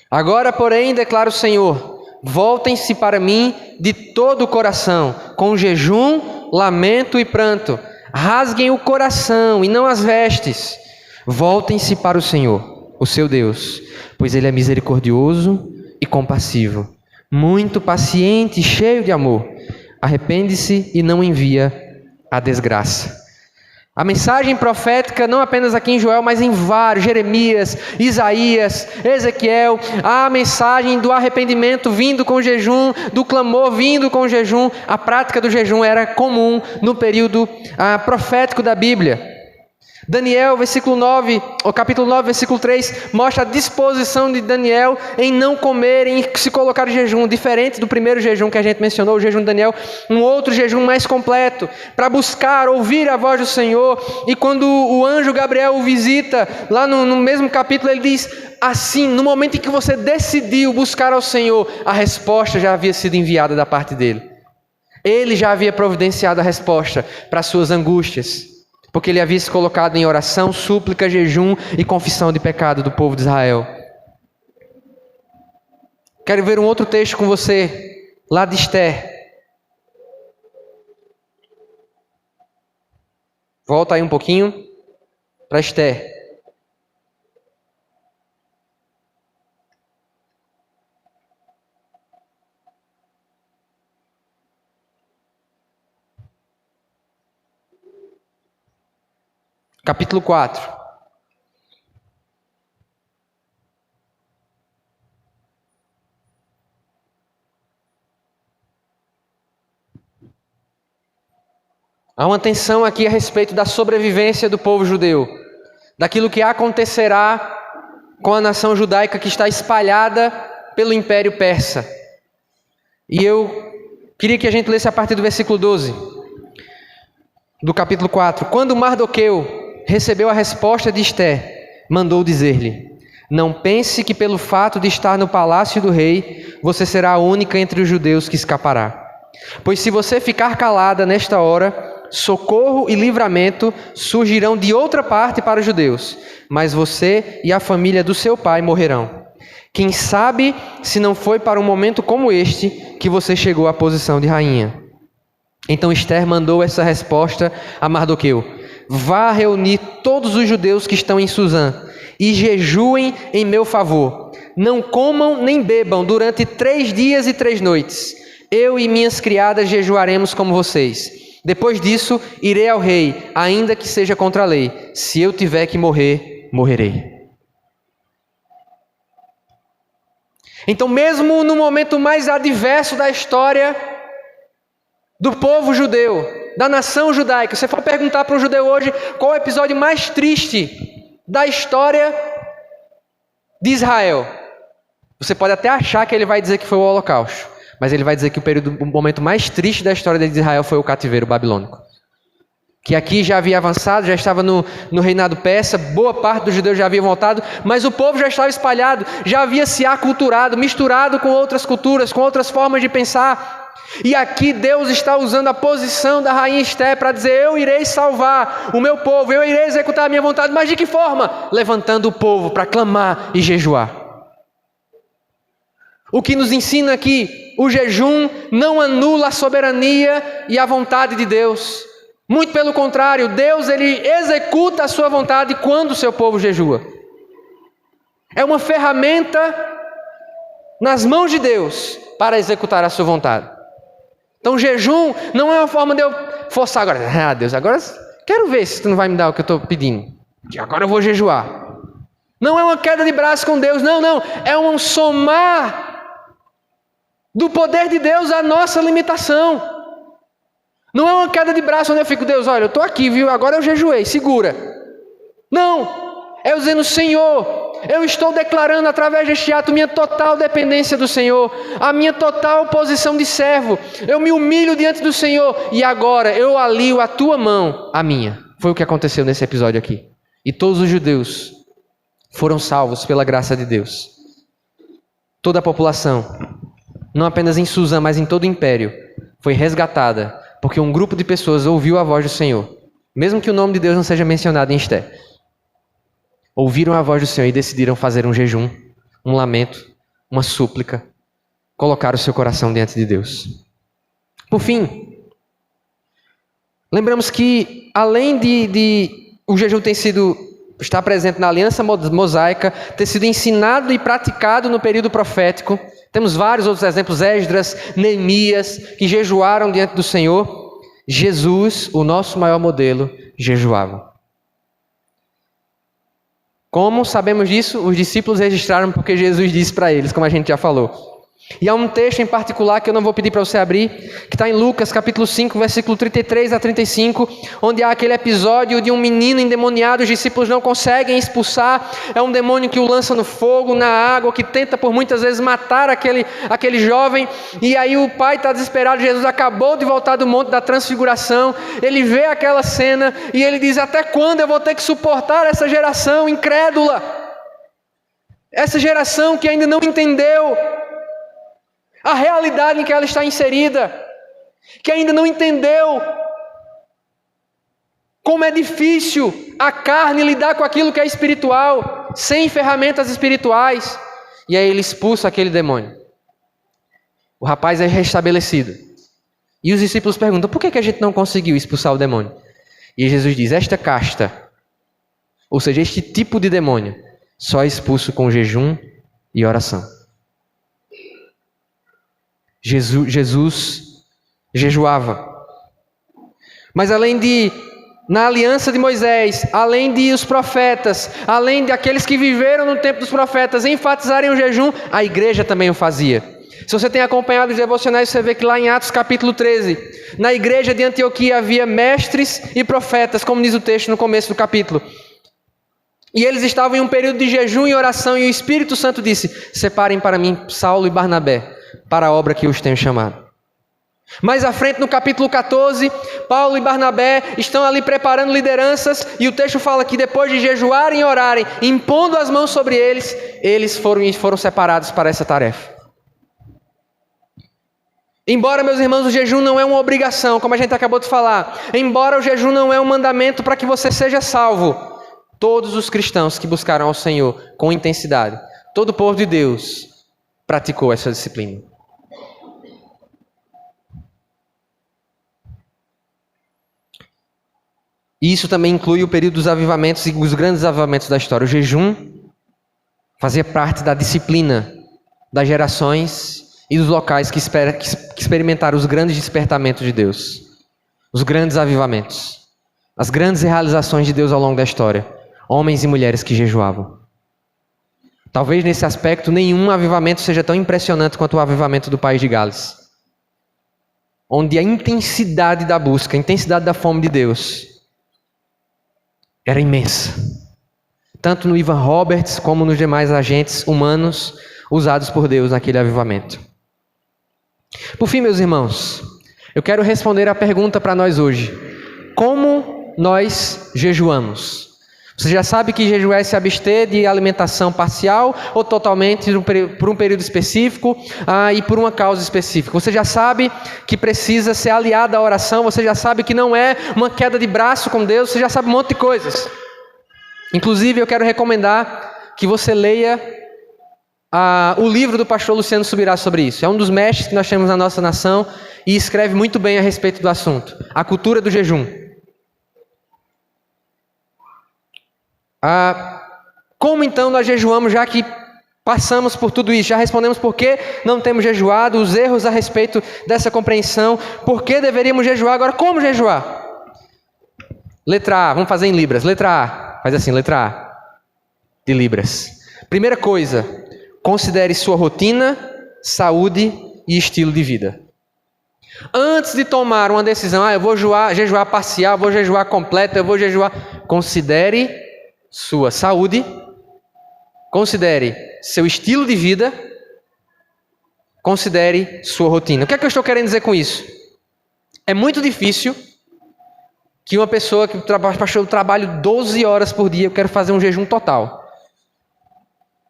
Agora, porém, declara o Senhor, voltem-se para mim de todo o coração, com jejum, lamento e pranto. Rasguem o coração e não as vestes. Voltem-se para o Senhor, o seu Deus, pois Ele é misericordioso e compassivo, muito paciente e cheio de amor. Arrepende-se e não envia a desgraça. A mensagem profética, não apenas aqui em Joel, mas em vários, Jeremias, Isaías, Ezequiel, a mensagem do arrependimento vindo com jejum, do clamor vindo com jejum. A prática do jejum era comum no período profético da Bíblia. Daniel, capítulo 9, versículo 3, mostra a disposição de Daniel em não comer, em se colocar em jejum, diferente do primeiro jejum que a gente mencionou, o jejum de Daniel, um outro jejum mais completo, para buscar, ouvir a voz do Senhor. E quando o anjo Gabriel o visita, lá no mesmo capítulo, ele diz assim, no momento em que você decidiu buscar ao Senhor, a resposta já havia sido enviada da parte dele. Ele já havia providenciado a resposta para as suas angústias, porque ele havia se colocado em oração, súplica, jejum e confissão de pecado do povo de Israel. Quero ver um outro texto com você, lá de Esther. Volta aí um pouquinho para Esther. Capítulo 4. Há uma tensão aqui a respeito da sobrevivência do povo judeu, daquilo que acontecerá com a nação judaica que está espalhada pelo Império Persa. E eu queria que a gente lesse a partir do versículo 12, do capítulo 4. Quando Mardoqueu recebeu a resposta de Esther, mandou dizer-lhe: não pense que pelo fato de estar no palácio do rei, você será a única entre os judeus que escapará. Pois se você ficar calada nesta hora, socorro e livramento surgirão de outra parte para os judeus, mas você e a família do seu pai morrerão. Quem sabe se não foi para um momento como este que você chegou à posição de rainha. Então Esther mandou essa resposta a Mardoqueu: vá reunir todos os judeus que estão em Suzã e jejuem em meu favor. Não comam nem bebam durante 3 dias e 3 noites. Eu e minhas criadas jejuaremos como vocês. Depois disso, irei ao rei, ainda que seja contra a lei. Se eu tiver que morrer, morrerei. Então, mesmo no momento mais adverso da história do povo judeu, da nação judaica, se você for perguntar para um judeu hoje qual é o episódio mais triste da história de Israel, você pode até achar que ele vai dizer que foi o Holocausto, mas ele vai dizer que o momento mais triste da história de Israel foi o cativeiro babilônico. Que aqui já havia avançado, já estava no reinado persa, boa parte dos judeus já haviam voltado, mas o povo já estava espalhado, já havia se aculturado, misturado com outras culturas, com outras formas de pensar. E aqui Deus está usando a posição da rainha Esther para dizer: eu irei salvar o meu povo, eu irei executar a minha vontade, mas de que forma? Levantando o povo para clamar e jejuar. O que nos ensina aqui, o jejum não anula a soberania e a vontade de Deus. Muito pelo contrário, Deus ele executa a sua vontade quando o seu povo jejua. É uma ferramenta nas mãos de Deus para executar a sua vontade. Então o jejum não é uma forma de eu forçar agora. Ah, Deus, agora quero ver se tu não vai me dar o que eu estou pedindo. Agora eu vou jejuar. Não é uma queda de braço com Deus, não. É um somar do poder de Deus à nossa limitação. Não é uma queda de braço onde eu fico: Deus, olha, eu estou aqui, viu? Agora eu jejuei, segura. Não, é eu dizendo: Senhor, eu estou declarando através deste ato minha total dependência do Senhor, a minha total posição de servo. Eu me humilho diante do Senhor e agora eu alio a tua mão à minha. Foi o que aconteceu nesse episódio aqui. E todos os judeus foram salvos pela graça de Deus. Toda a população, não apenas em Suzã, mas em todo o império, foi resgatada, porque um grupo de pessoas ouviu a voz do Senhor, mesmo que o nome de Deus não seja mencionado em Esther. Ouviram a voz do Senhor e decidiram fazer um jejum, um lamento, uma súplica, colocar o seu coração diante de Deus. Por fim, lembramos que além de o jejum estar presente na aliança mosaica, ter sido ensinado e praticado no período profético, temos vários outros exemplos: Esdras, Neemias, que jejuaram diante do Senhor. Jesus, o nosso maior modelo, jejuava. Como sabemos disso? Os discípulos registraram porque Jesus disse para eles, como a gente já falou. E há um texto em particular que eu não vou pedir para você abrir, que está em Lucas capítulo 5, versículo 33 a 35, onde há aquele episódio de um menino endemoniado, os discípulos não conseguem expulsar, é um demônio que o lança no fogo, na água, que tenta por muitas vezes matar aquele jovem, e aí o pai está desesperado. Jesus acabou de voltar do monte da transfiguração, ele vê aquela cena e ele diz: até quando eu vou ter que suportar essa geração incrédula? Essa geração que ainda não entendeu a realidade em que ela está inserida, que ainda não entendeu como é difícil a carne lidar com aquilo que é espiritual, sem ferramentas espirituais. E aí ele expulsa aquele demônio. O rapaz é restabelecido. E os discípulos perguntam: por que a gente não conseguiu expulsar o demônio? E Jesus diz: esta casta, ou seja, este tipo de demônio, só é expulso com jejum e oração. Jesus jejuava. Mas na aliança de Moisés, além de os profetas, além de aqueles que viveram no tempo dos profetas enfatizarem o jejum, a igreja também o fazia. Se você tem acompanhado os devocionais, você vê que lá em Atos capítulo 13, na igreja de Antioquia havia mestres e profetas, como diz o texto no começo do capítulo. E eles estavam em um período de jejum e oração, e o Espírito Santo disse: separem para mim Saulo e Barnabé para a obra que eu os tenho chamado. Mais à frente, no capítulo 14, Paulo e Barnabé estão ali preparando lideranças, e o texto fala que depois de jejuarem e orarem, impondo as mãos sobre eles foram separados para essa tarefa. Embora, meus irmãos, o jejum não é uma obrigação, como a gente acabou de falar. Embora o jejum não é um mandamento para que você seja salvo. Todos os cristãos que buscaram ao Senhor com intensidade, todo o povo de Deus praticou essa disciplina. E isso também inclui o período dos avivamentos e os grandes avivamentos da história. O jejum fazia parte da disciplina das gerações e dos locais que experimentaram os grandes despertamentos de Deus. Os grandes avivamentos. As grandes realizações de Deus ao longo da história. Homens e mulheres que jejuavam. Talvez nesse aspecto nenhum avivamento seja tão impressionante quanto o avivamento do país de Gales. Onde a intensidade da busca, a intensidade da fome de Deus era imensa. Tanto no Ivan Roberts como nos demais agentes humanos usados por Deus naquele avivamento. Por fim, meus irmãos, eu quero responder a pergunta para nós hoje. Como nós jejuamos? Você já sabe que jejuar é se abster de alimentação parcial ou totalmente por um período específico e por uma causa específica. Você já sabe que precisa ser aliado à oração. Você já sabe que não é uma queda de braço com Deus. Você já sabe um monte de coisas. Inclusive, eu quero recomendar que você leia o livro do pastor Luciano Subirá sobre isso. É um dos mestres que nós temos na nossa nação e escreve muito bem a respeito do assunto. A cultura do jejum. Como então nós jejuamos, já que passamos por tudo isso? Já respondemos por que não temos jejuado, os erros a respeito dessa compreensão, por que deveríamos jejuar. Agora, como jejuar? Letra A, vamos fazer em Libras. Letra A, faz assim, letra A, de Libras. Primeira coisa, considere sua rotina, saúde e estilo de vida. Antes de tomar uma decisão, eu vou jejuar parcial, vou jejuar completo, eu vou jejuar... Considere sua saúde, considere seu estilo de vida, considere sua rotina. O que é que eu estou querendo dizer com isso? É muito difícil que uma pessoa que eu trabalho 12 horas por dia, eu quero fazer um jejum total.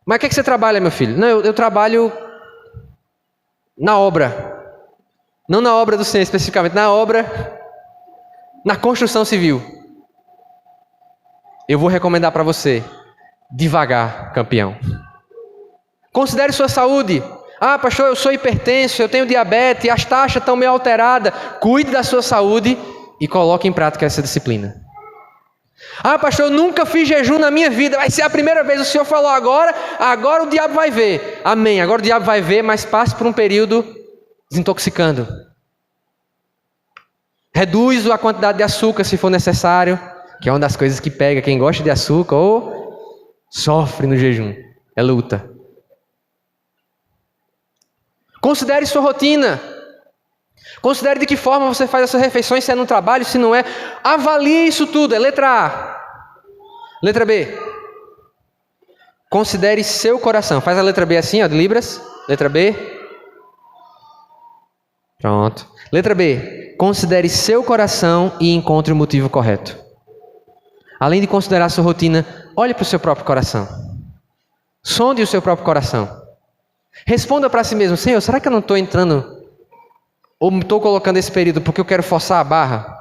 Mas o que é que você trabalha, meu filho? Não, eu trabalho na obra. Não na obra do Senhor especificamente, na construção civil. Eu vou recomendar para você, devagar, campeão. Considere sua saúde. Pastor, eu sou hipertenso, eu tenho diabetes, as taxas estão meio alteradas. Cuide da sua saúde e coloque em prática essa disciplina. Pastor, eu nunca fiz jejum na minha vida, vai ser a primeira vez. O Senhor falou agora o diabo vai ver. Amém, agora o diabo vai ver, mas passe por um período desintoxicando. Reduz a quantidade de açúcar se for necessário, que é uma das coisas que pega quem gosta de açúcar ou sofre no jejum. É luta. Considere sua rotina. Considere de que forma você faz as suas refeições, se é no trabalho, se não é. Avalie isso tudo. É letra A. Letra B. Considere seu coração. Faz a letra B assim, de Libras. Letra B. Pronto. Letra B. Considere seu coração e encontre o motivo correto. Além de considerar sua rotina, olhe para o seu próprio coração. Sonde o seu próprio coração. Responda para si mesmo: Senhor, será que eu não estou entrando ou estou colocando esse período porque eu quero forçar a barra?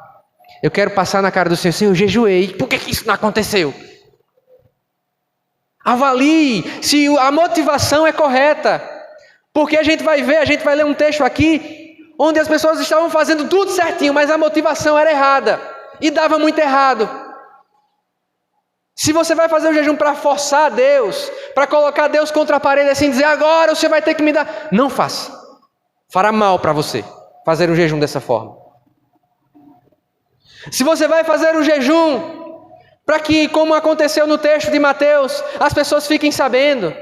Eu quero passar na cara do Senhor: Senhor, eu jejuei, por que isso não aconteceu? Avalie se a motivação é correta. Porque a gente vai ler um texto aqui onde as pessoas estavam fazendo tudo certinho, mas a motivação era errada e dava muito errado. Se você vai fazer o jejum para forçar Deus, para colocar Deus contra a parede assim, dizer agora você vai ter que me dar, não faça. Fará mal para você fazer um jejum dessa forma. Se você vai fazer um jejum para que, como aconteceu no texto de Mateus, as pessoas fiquem sabendo,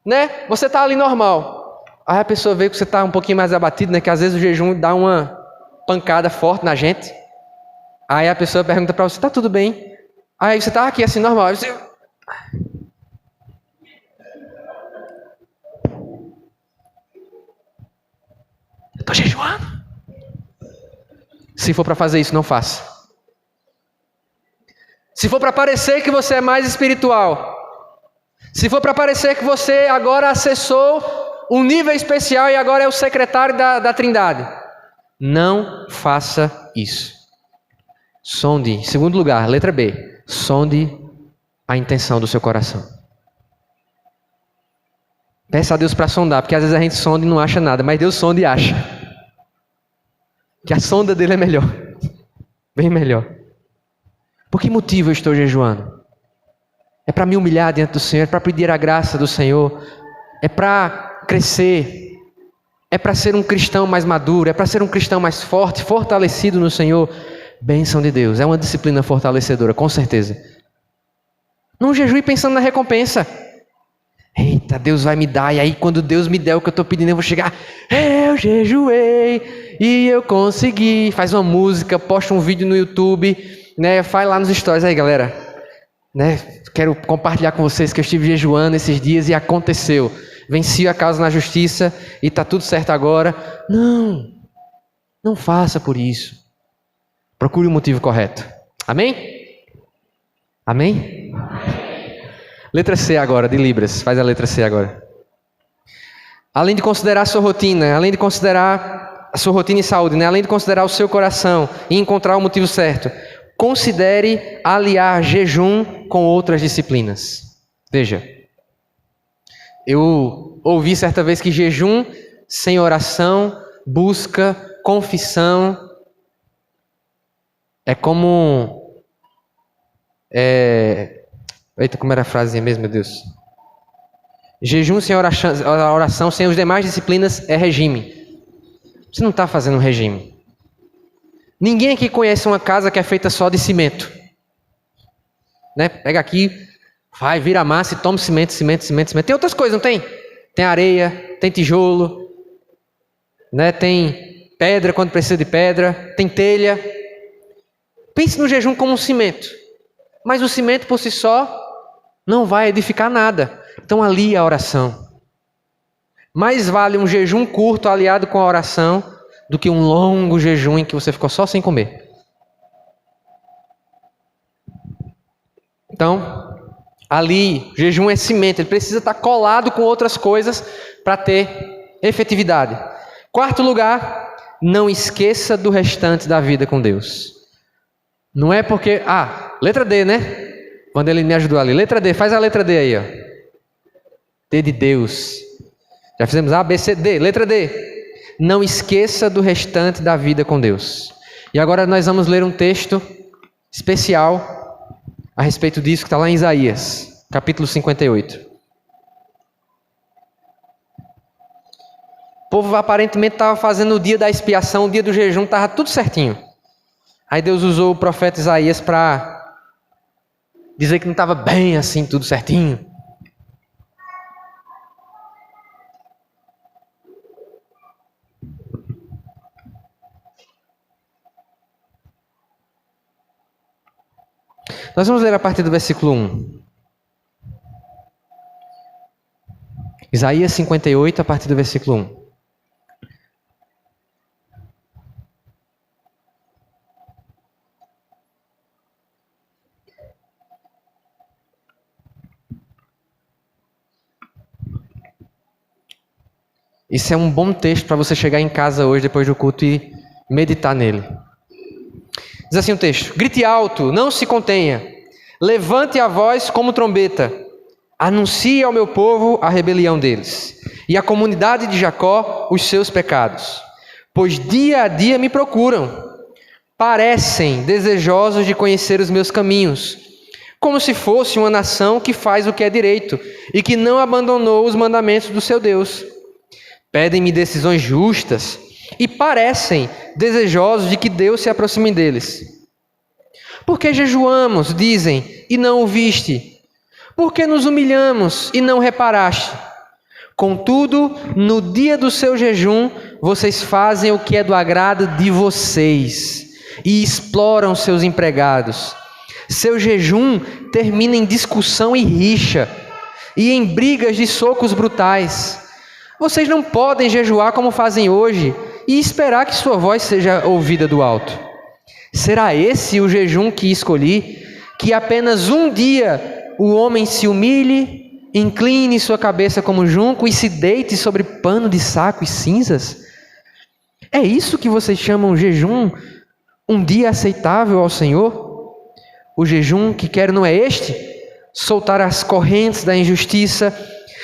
né? Você está ali normal. Aí a pessoa vê que você está um pouquinho mais abatido, né? Que às vezes o jejum dá uma pancada forte na gente. Aí a pessoa pergunta para você: está tudo bem? Aí você está aqui assim, normal. Aí você... Eu estou jejuando. Se for para fazer isso, não faça. Se for para parecer que você é mais espiritual, se for para parecer que você agora acessou um nível especial e agora é o secretário da Trindade. Não faça isso. Sonde, em segundo lugar, letra B, sonde a intenção do seu coração. Peça a Deus para sondar, porque às vezes a gente sonda e não acha nada, mas Deus sonda e acha. Que a sonda dele é melhor, bem melhor. Por que motivo eu estou jejuando? É para me humilhar diante do Senhor, é para pedir a graça do Senhor, é para crescer, é para ser um cristão mais maduro, é para ser um cristão mais forte, fortalecido no Senhor. Bênção de Deus, é uma disciplina fortalecedora, com certeza. Não jejue pensando na recompensa. Eita, Deus vai me dar, e aí quando Deus me der o que eu estou pedindo, eu vou chegar, eu jejuei e eu consegui. Faz uma música, posta um vídeo no YouTube, né? Faz lá nos stories aí, galera. Né? Quero compartilhar com vocês que eu estive jejuando esses dias e aconteceu. Venci a causa na justiça e está tudo certo agora. Não faça por isso. Procure o motivo correto. Amém? Amém? Letra C agora, de Libras. Faz a letra C agora. Além de considerar a sua rotina, além de considerar a sua rotina e saúde, né? Além de considerar o seu coração e encontrar o motivo certo, considere aliar jejum com outras disciplinas. Veja, eu ouvi certa vez que jejum sem oração, busca, confissão, é como... Eita, como era a frase mesmo, meu Deus? Jejum sem oração, sem as demais disciplinas, é regime. Você não está fazendo um regime. Ninguém aqui conhece uma casa que é feita só de cimento. Né? Pega aqui, vai, vira massa e toma cimento. Tem outras coisas, não tem? Tem areia, tem tijolo, né? Tem pedra quando precisa de pedra, tem telha. Pense no jejum como um cimento. Mas o cimento por si só não vai edificar nada. Então alie a oração. Mais vale um jejum curto aliado com a oração do que um longo jejum em que você ficou só sem comer. Então, ali, jejum é cimento, ele precisa estar colado com outras coisas para ter efetividade. Quarto lugar, não esqueça do restante da vida com Deus. Não é porque... letra D, né? Quando ele me ajudou ali. Letra D, faz a letra D aí, ó. D de Deus. Já fizemos A, B, C, D. Letra D. Não esqueça do restante da vida com Deus. E agora nós vamos ler um texto especial a respeito disso, que está lá em Isaías, capítulo 58. O povo aparentemente estava fazendo o dia da expiação, o dia do jejum, estava tudo certinho. Aí Deus usou o profeta Isaías para dizer que não estava bem assim, tudo certinho. Nós vamos ler a partir do versículo 1. Isaías 58, a partir do versículo 1. Isso é um bom texto para você chegar em casa hoje, depois do culto, e meditar nele. Diz assim o texto: grite alto, não se contenha. Levante a voz como trombeta. Anuncie ao meu povo a rebelião deles, e à comunidade de Jacó os seus pecados. Pois dia a dia me procuram. Parecem desejosos de conhecer os meus caminhos, como se fosse uma nação que faz o que é direito e que não abandonou os mandamentos do seu Deus. Pedem-me decisões justas e parecem desejosos de que Deus se aproxime deles. Por que jejuamos, dizem, e não o viste? Por que nos humilhamos e não reparaste? Contudo, no dia do seu jejum, vocês fazem o que é do agrado de vocês e exploram seus empregados. Seu jejum termina em discussão e rixa, e em brigas de socos brutais. Vocês não podem jejuar como fazem hoje e esperar que sua voz seja ouvida do alto. Será esse o jejum que escolhi, que apenas um dia o homem se humilhe incline sua cabeça como junco e se deite sobre pano de saco e cinzas? É isso que vocês chamam jejum? Um dia aceitável ao Senhor? O jejum que quero não é este? Soltar as correntes da injustiça,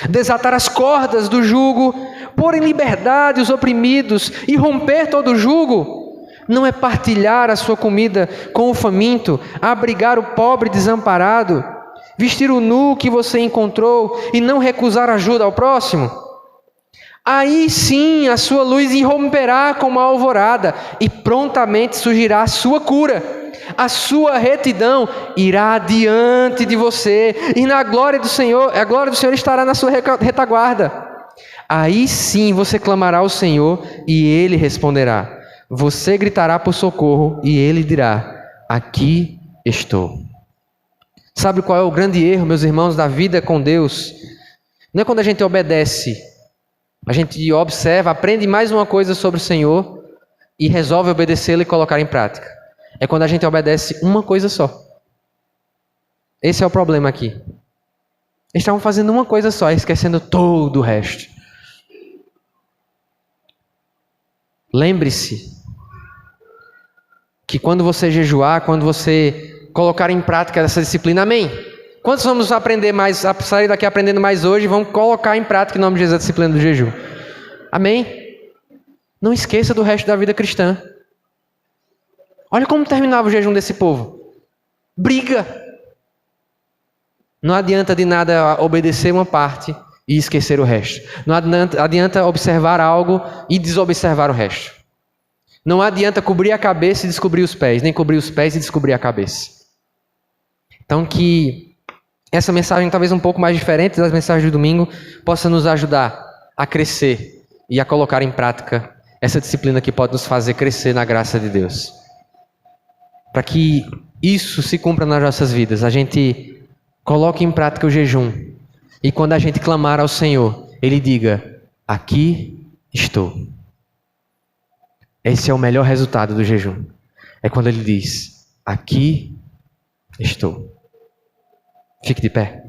desatar as cordas do jugo, pôr em liberdade os oprimidos e romper todo o jugo? Não é partilhar a sua comida com o faminto, abrigar o pobre desamparado, vestir o nu que você encontrou e não recusar ajuda ao próximo? Aí sim a sua luz irromperá como a alvorada e prontamente surgirá a sua cura. A sua retidão irá diante de você e na glória do Senhor, a glória do Senhor estará na sua retaguarda. Aí sim você clamará ao Senhor e Ele responderá. Você gritará por socorro e Ele dirá: aqui estou. Sabe qual é o grande erro, meus irmãos, da vida com Deus? Não é quando a gente obedece, a gente observa, aprende mais uma coisa sobre o Senhor e resolve obedecê-lo e colocar em prática. É quando a gente obedece uma coisa só. Esse é o problema aqui. Eles estavam fazendo uma coisa só, esquecendo todo o resto. Lembre-se que quando você jejuar, quando você colocar em prática essa disciplina, amém? Quantos vamos aprender mais, sair daqui aprendendo mais hoje, vamos colocar em prática em nome de Jesus a disciplina do jejum? Amém? Não esqueça do resto da vida cristã. Olha como terminava o jejum desse povo. Briga. Não adianta de nada obedecer uma parte e esquecer o resto. Não adianta observar algo e desobservar o resto. Não adianta cobrir a cabeça e descobrir os pés, nem cobrir os pés e descobrir a cabeça. Então que essa mensagem, talvez um pouco mais diferente das mensagens do domingo, possa nos ajudar a crescer e a colocar em prática essa disciplina que pode nos fazer crescer na graça de Deus. Para que isso se cumpra nas nossas vidas, a gente coloque em prática o jejum. E quando a gente clamar ao Senhor, Ele diga: aqui estou. Esse é o melhor resultado do jejum. É quando Ele diz: aqui estou. Fique de pé.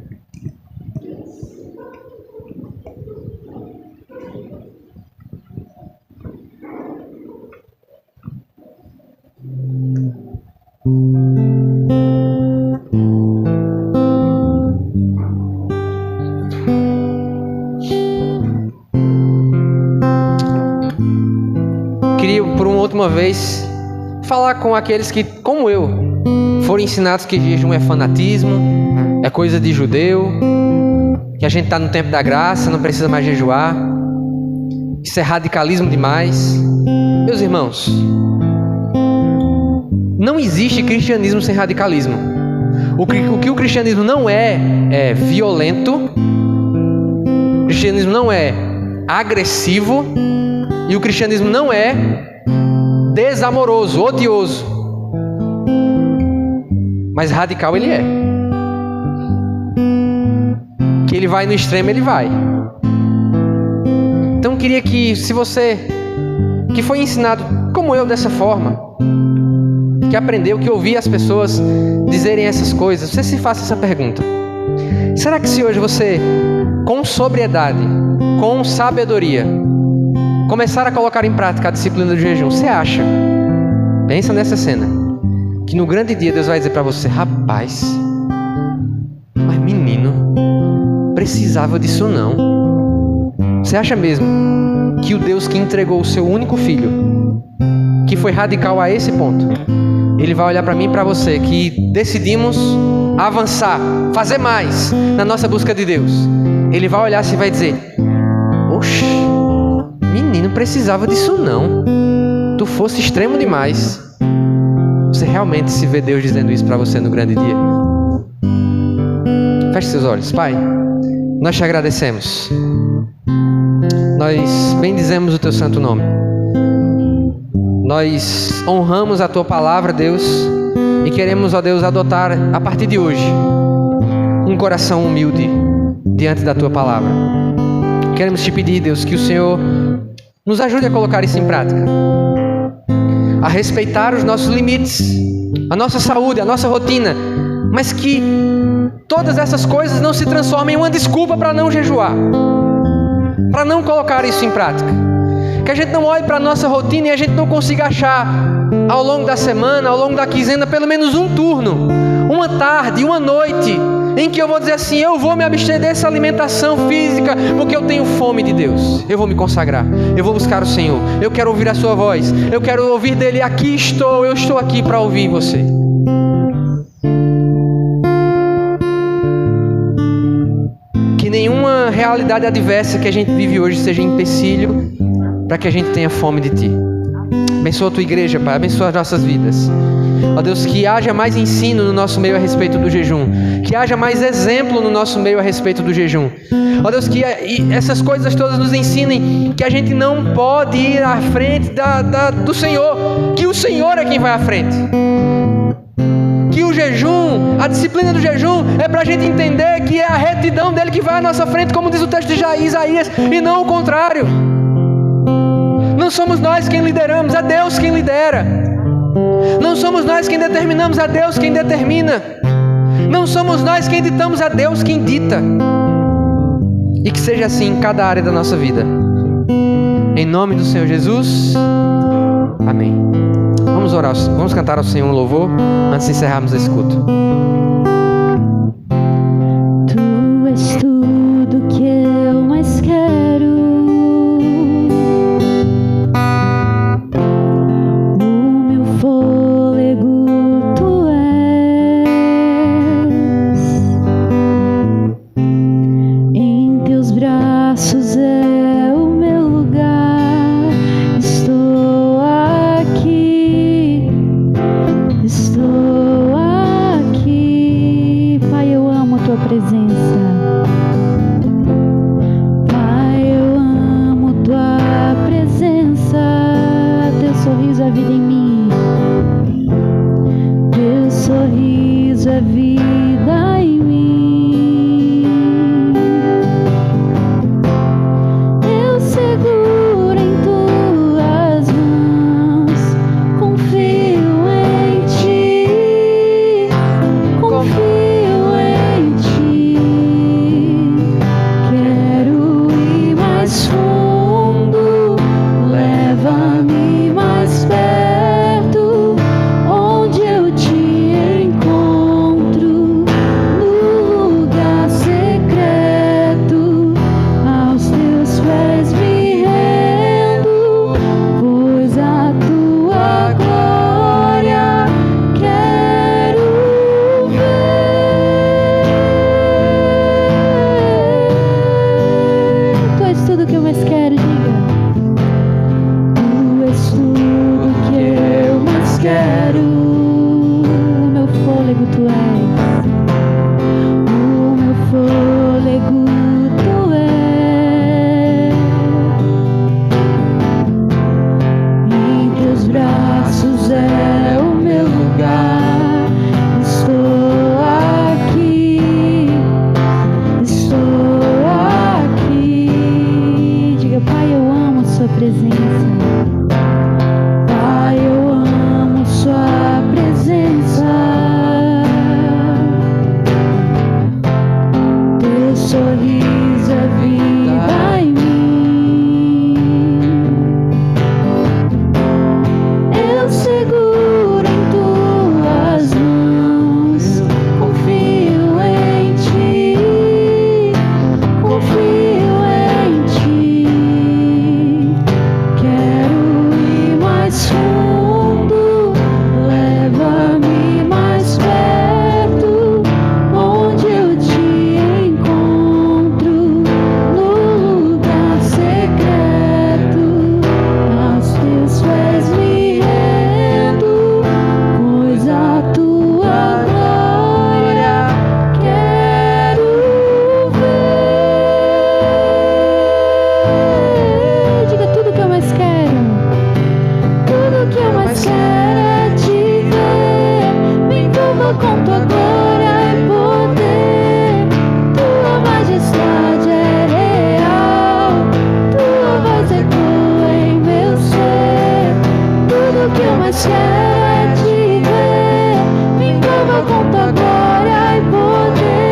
Queria, por uma última vez, falar com aqueles que, como eu, foram ensinados que jejum é fanatismo, é coisa de judeu, que a gente está no tempo da graça, não precisa mais jejuar. Isso é radicalismo demais. Meus irmãos, não existe cristianismo sem radicalismo. O que o cristianismo não é violento, o cristianismo não é agressivo e o cristianismo não é desamoroso, odioso. Mas radical ele é. Que ele vai no extremo, ele vai. Então eu queria que, se você que foi ensinado como eu dessa forma, que aprendeu, que ouvia as pessoas dizerem essas coisas, você se faça essa pergunta: será que se hoje você, com sobriedade, com sabedoria, começar a colocar em prática a disciplina do jejum, você acha, pensa nessa cena, que no grande dia Deus vai dizer para você: rapaz, mas menino, precisava disso não? Você acha mesmo que o Deus que entregou o seu único filho, que foi radical a esse ponto, Ele vai olhar para mim e para você, que decidimos avançar, fazer mais na nossa busca de Deus? Ele vai olhar assim e vai dizer: oxe, menino, precisava disso não, tu fosse extremo demais. Você realmente se vê Deus dizendo isso para você no grande dia? Feche seus olhos. Pai, nós te agradecemos, nós bendizemos o teu santo nome, nós honramos a tua palavra, Deus, e queremos, ó Deus, adotar a partir de hoje um coração humilde diante da tua palavra. Queremos te pedir, Deus, que o Senhor nos ajude a colocar isso em prática, a respeitar os nossos limites, a nossa saúde, a nossa rotina, mas que todas essas coisas não se transformem em uma desculpa para não jejuar, para não colocar isso em prática. Que a gente não olhe para a nossa rotina e a gente não consiga achar ao longo da semana, ao longo da quinzena, pelo menos um turno, uma tarde, uma noite, em que eu vou dizer assim: eu vou me abster dessa alimentação física, porque eu tenho fome de Deus. Eu vou me consagrar, eu vou buscar o Senhor, eu quero ouvir a sua voz, eu quero ouvir dele. Aqui estou, eu estou aqui para ouvir você. Que nenhuma realidade adversa que a gente vive hoje seja empecilho para que a gente tenha fome de Ti. Abençoa a Tua igreja, Pai, abençoa as nossas vidas. Ó Deus, que haja mais ensino no nosso meio a respeito do jejum, que haja mais exemplo no nosso meio a respeito do jejum. Ó Deus, que essas coisas todas nos ensinem que a gente não pode ir à frente do Senhor, que o Senhor é quem vai à frente. Que o jejum, a disciplina do jejum é para a gente entender que é a retidão dele que vai à nossa frente, como diz o texto de Isaías, e não o contrário. Não somos nós quem lideramos, é Deus quem lidera. Não somos nós quem determinamos, é Deus quem determina. Não somos nós quem ditamos, é Deus quem dita. E que seja assim em cada área da nossa vida. Em nome do Senhor Jesus. Amém. Vamos orar, vamos cantar ao Senhor um louvor antes de encerrarmos esse culto. Tu és tudo que eu mais quero. quero te ver, me envolva com tua glória e poder.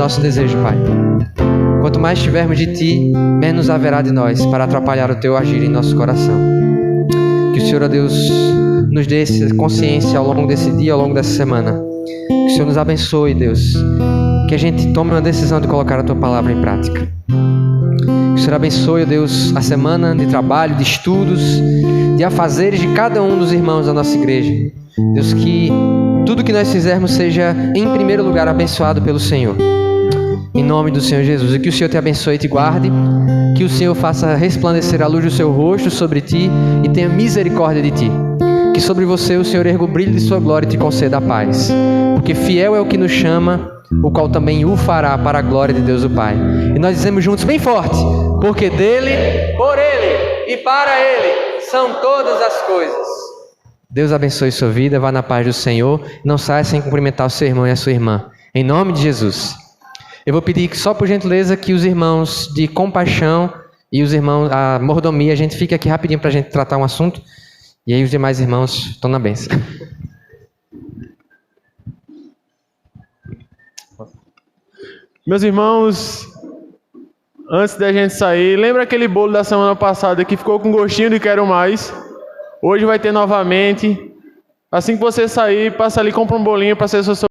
nosso desejo, Pai. Quanto mais tivermos de Ti, menos haverá de nós para atrapalhar o Teu agir em nosso coração. Que o Senhor, ó Deus, nos dê essa consciência ao longo desse dia, ao longo dessa semana. Que o Senhor nos abençoe, Deus. Que a gente tome uma decisão de colocar a Tua palavra em prática. Que o Senhor abençoe, ó Deus, a semana de trabalho, de estudos, de afazeres de cada um dos irmãos da nossa igreja. Deus, que tudo que nós fizermos seja, em primeiro lugar, abençoado pelo Senhor. Em nome do Senhor Jesus. E que o Senhor te abençoe e te guarde. Que o Senhor faça resplandecer a luz do seu rosto sobre ti e tenha misericórdia de ti. Que sobre você o Senhor erga o brilho de sua glória e te conceda a paz. Porque fiel é o que nos chama, o qual também o fará para a glória de Deus o Pai. E nós dizemos juntos bem forte: porque dele, por ele e para ele são todas as coisas. Deus abençoe sua vida, vá na paz do Senhor. Não saia sem cumprimentar o seu irmão e a sua irmã. Em nome de Jesus. Eu vou pedir só por gentileza que os irmãos de compaixão e os irmãos, a mordomia, a gente fique aqui rapidinho para a gente tratar um assunto. E aí os demais irmãos estão na bênção. Meus irmãos, antes da gente sair, lembra aquele bolo da semana passada que ficou com gostinho de quero mais? Hoje vai ter novamente. Assim que você sair, passa ali, compra um bolinho para ser seu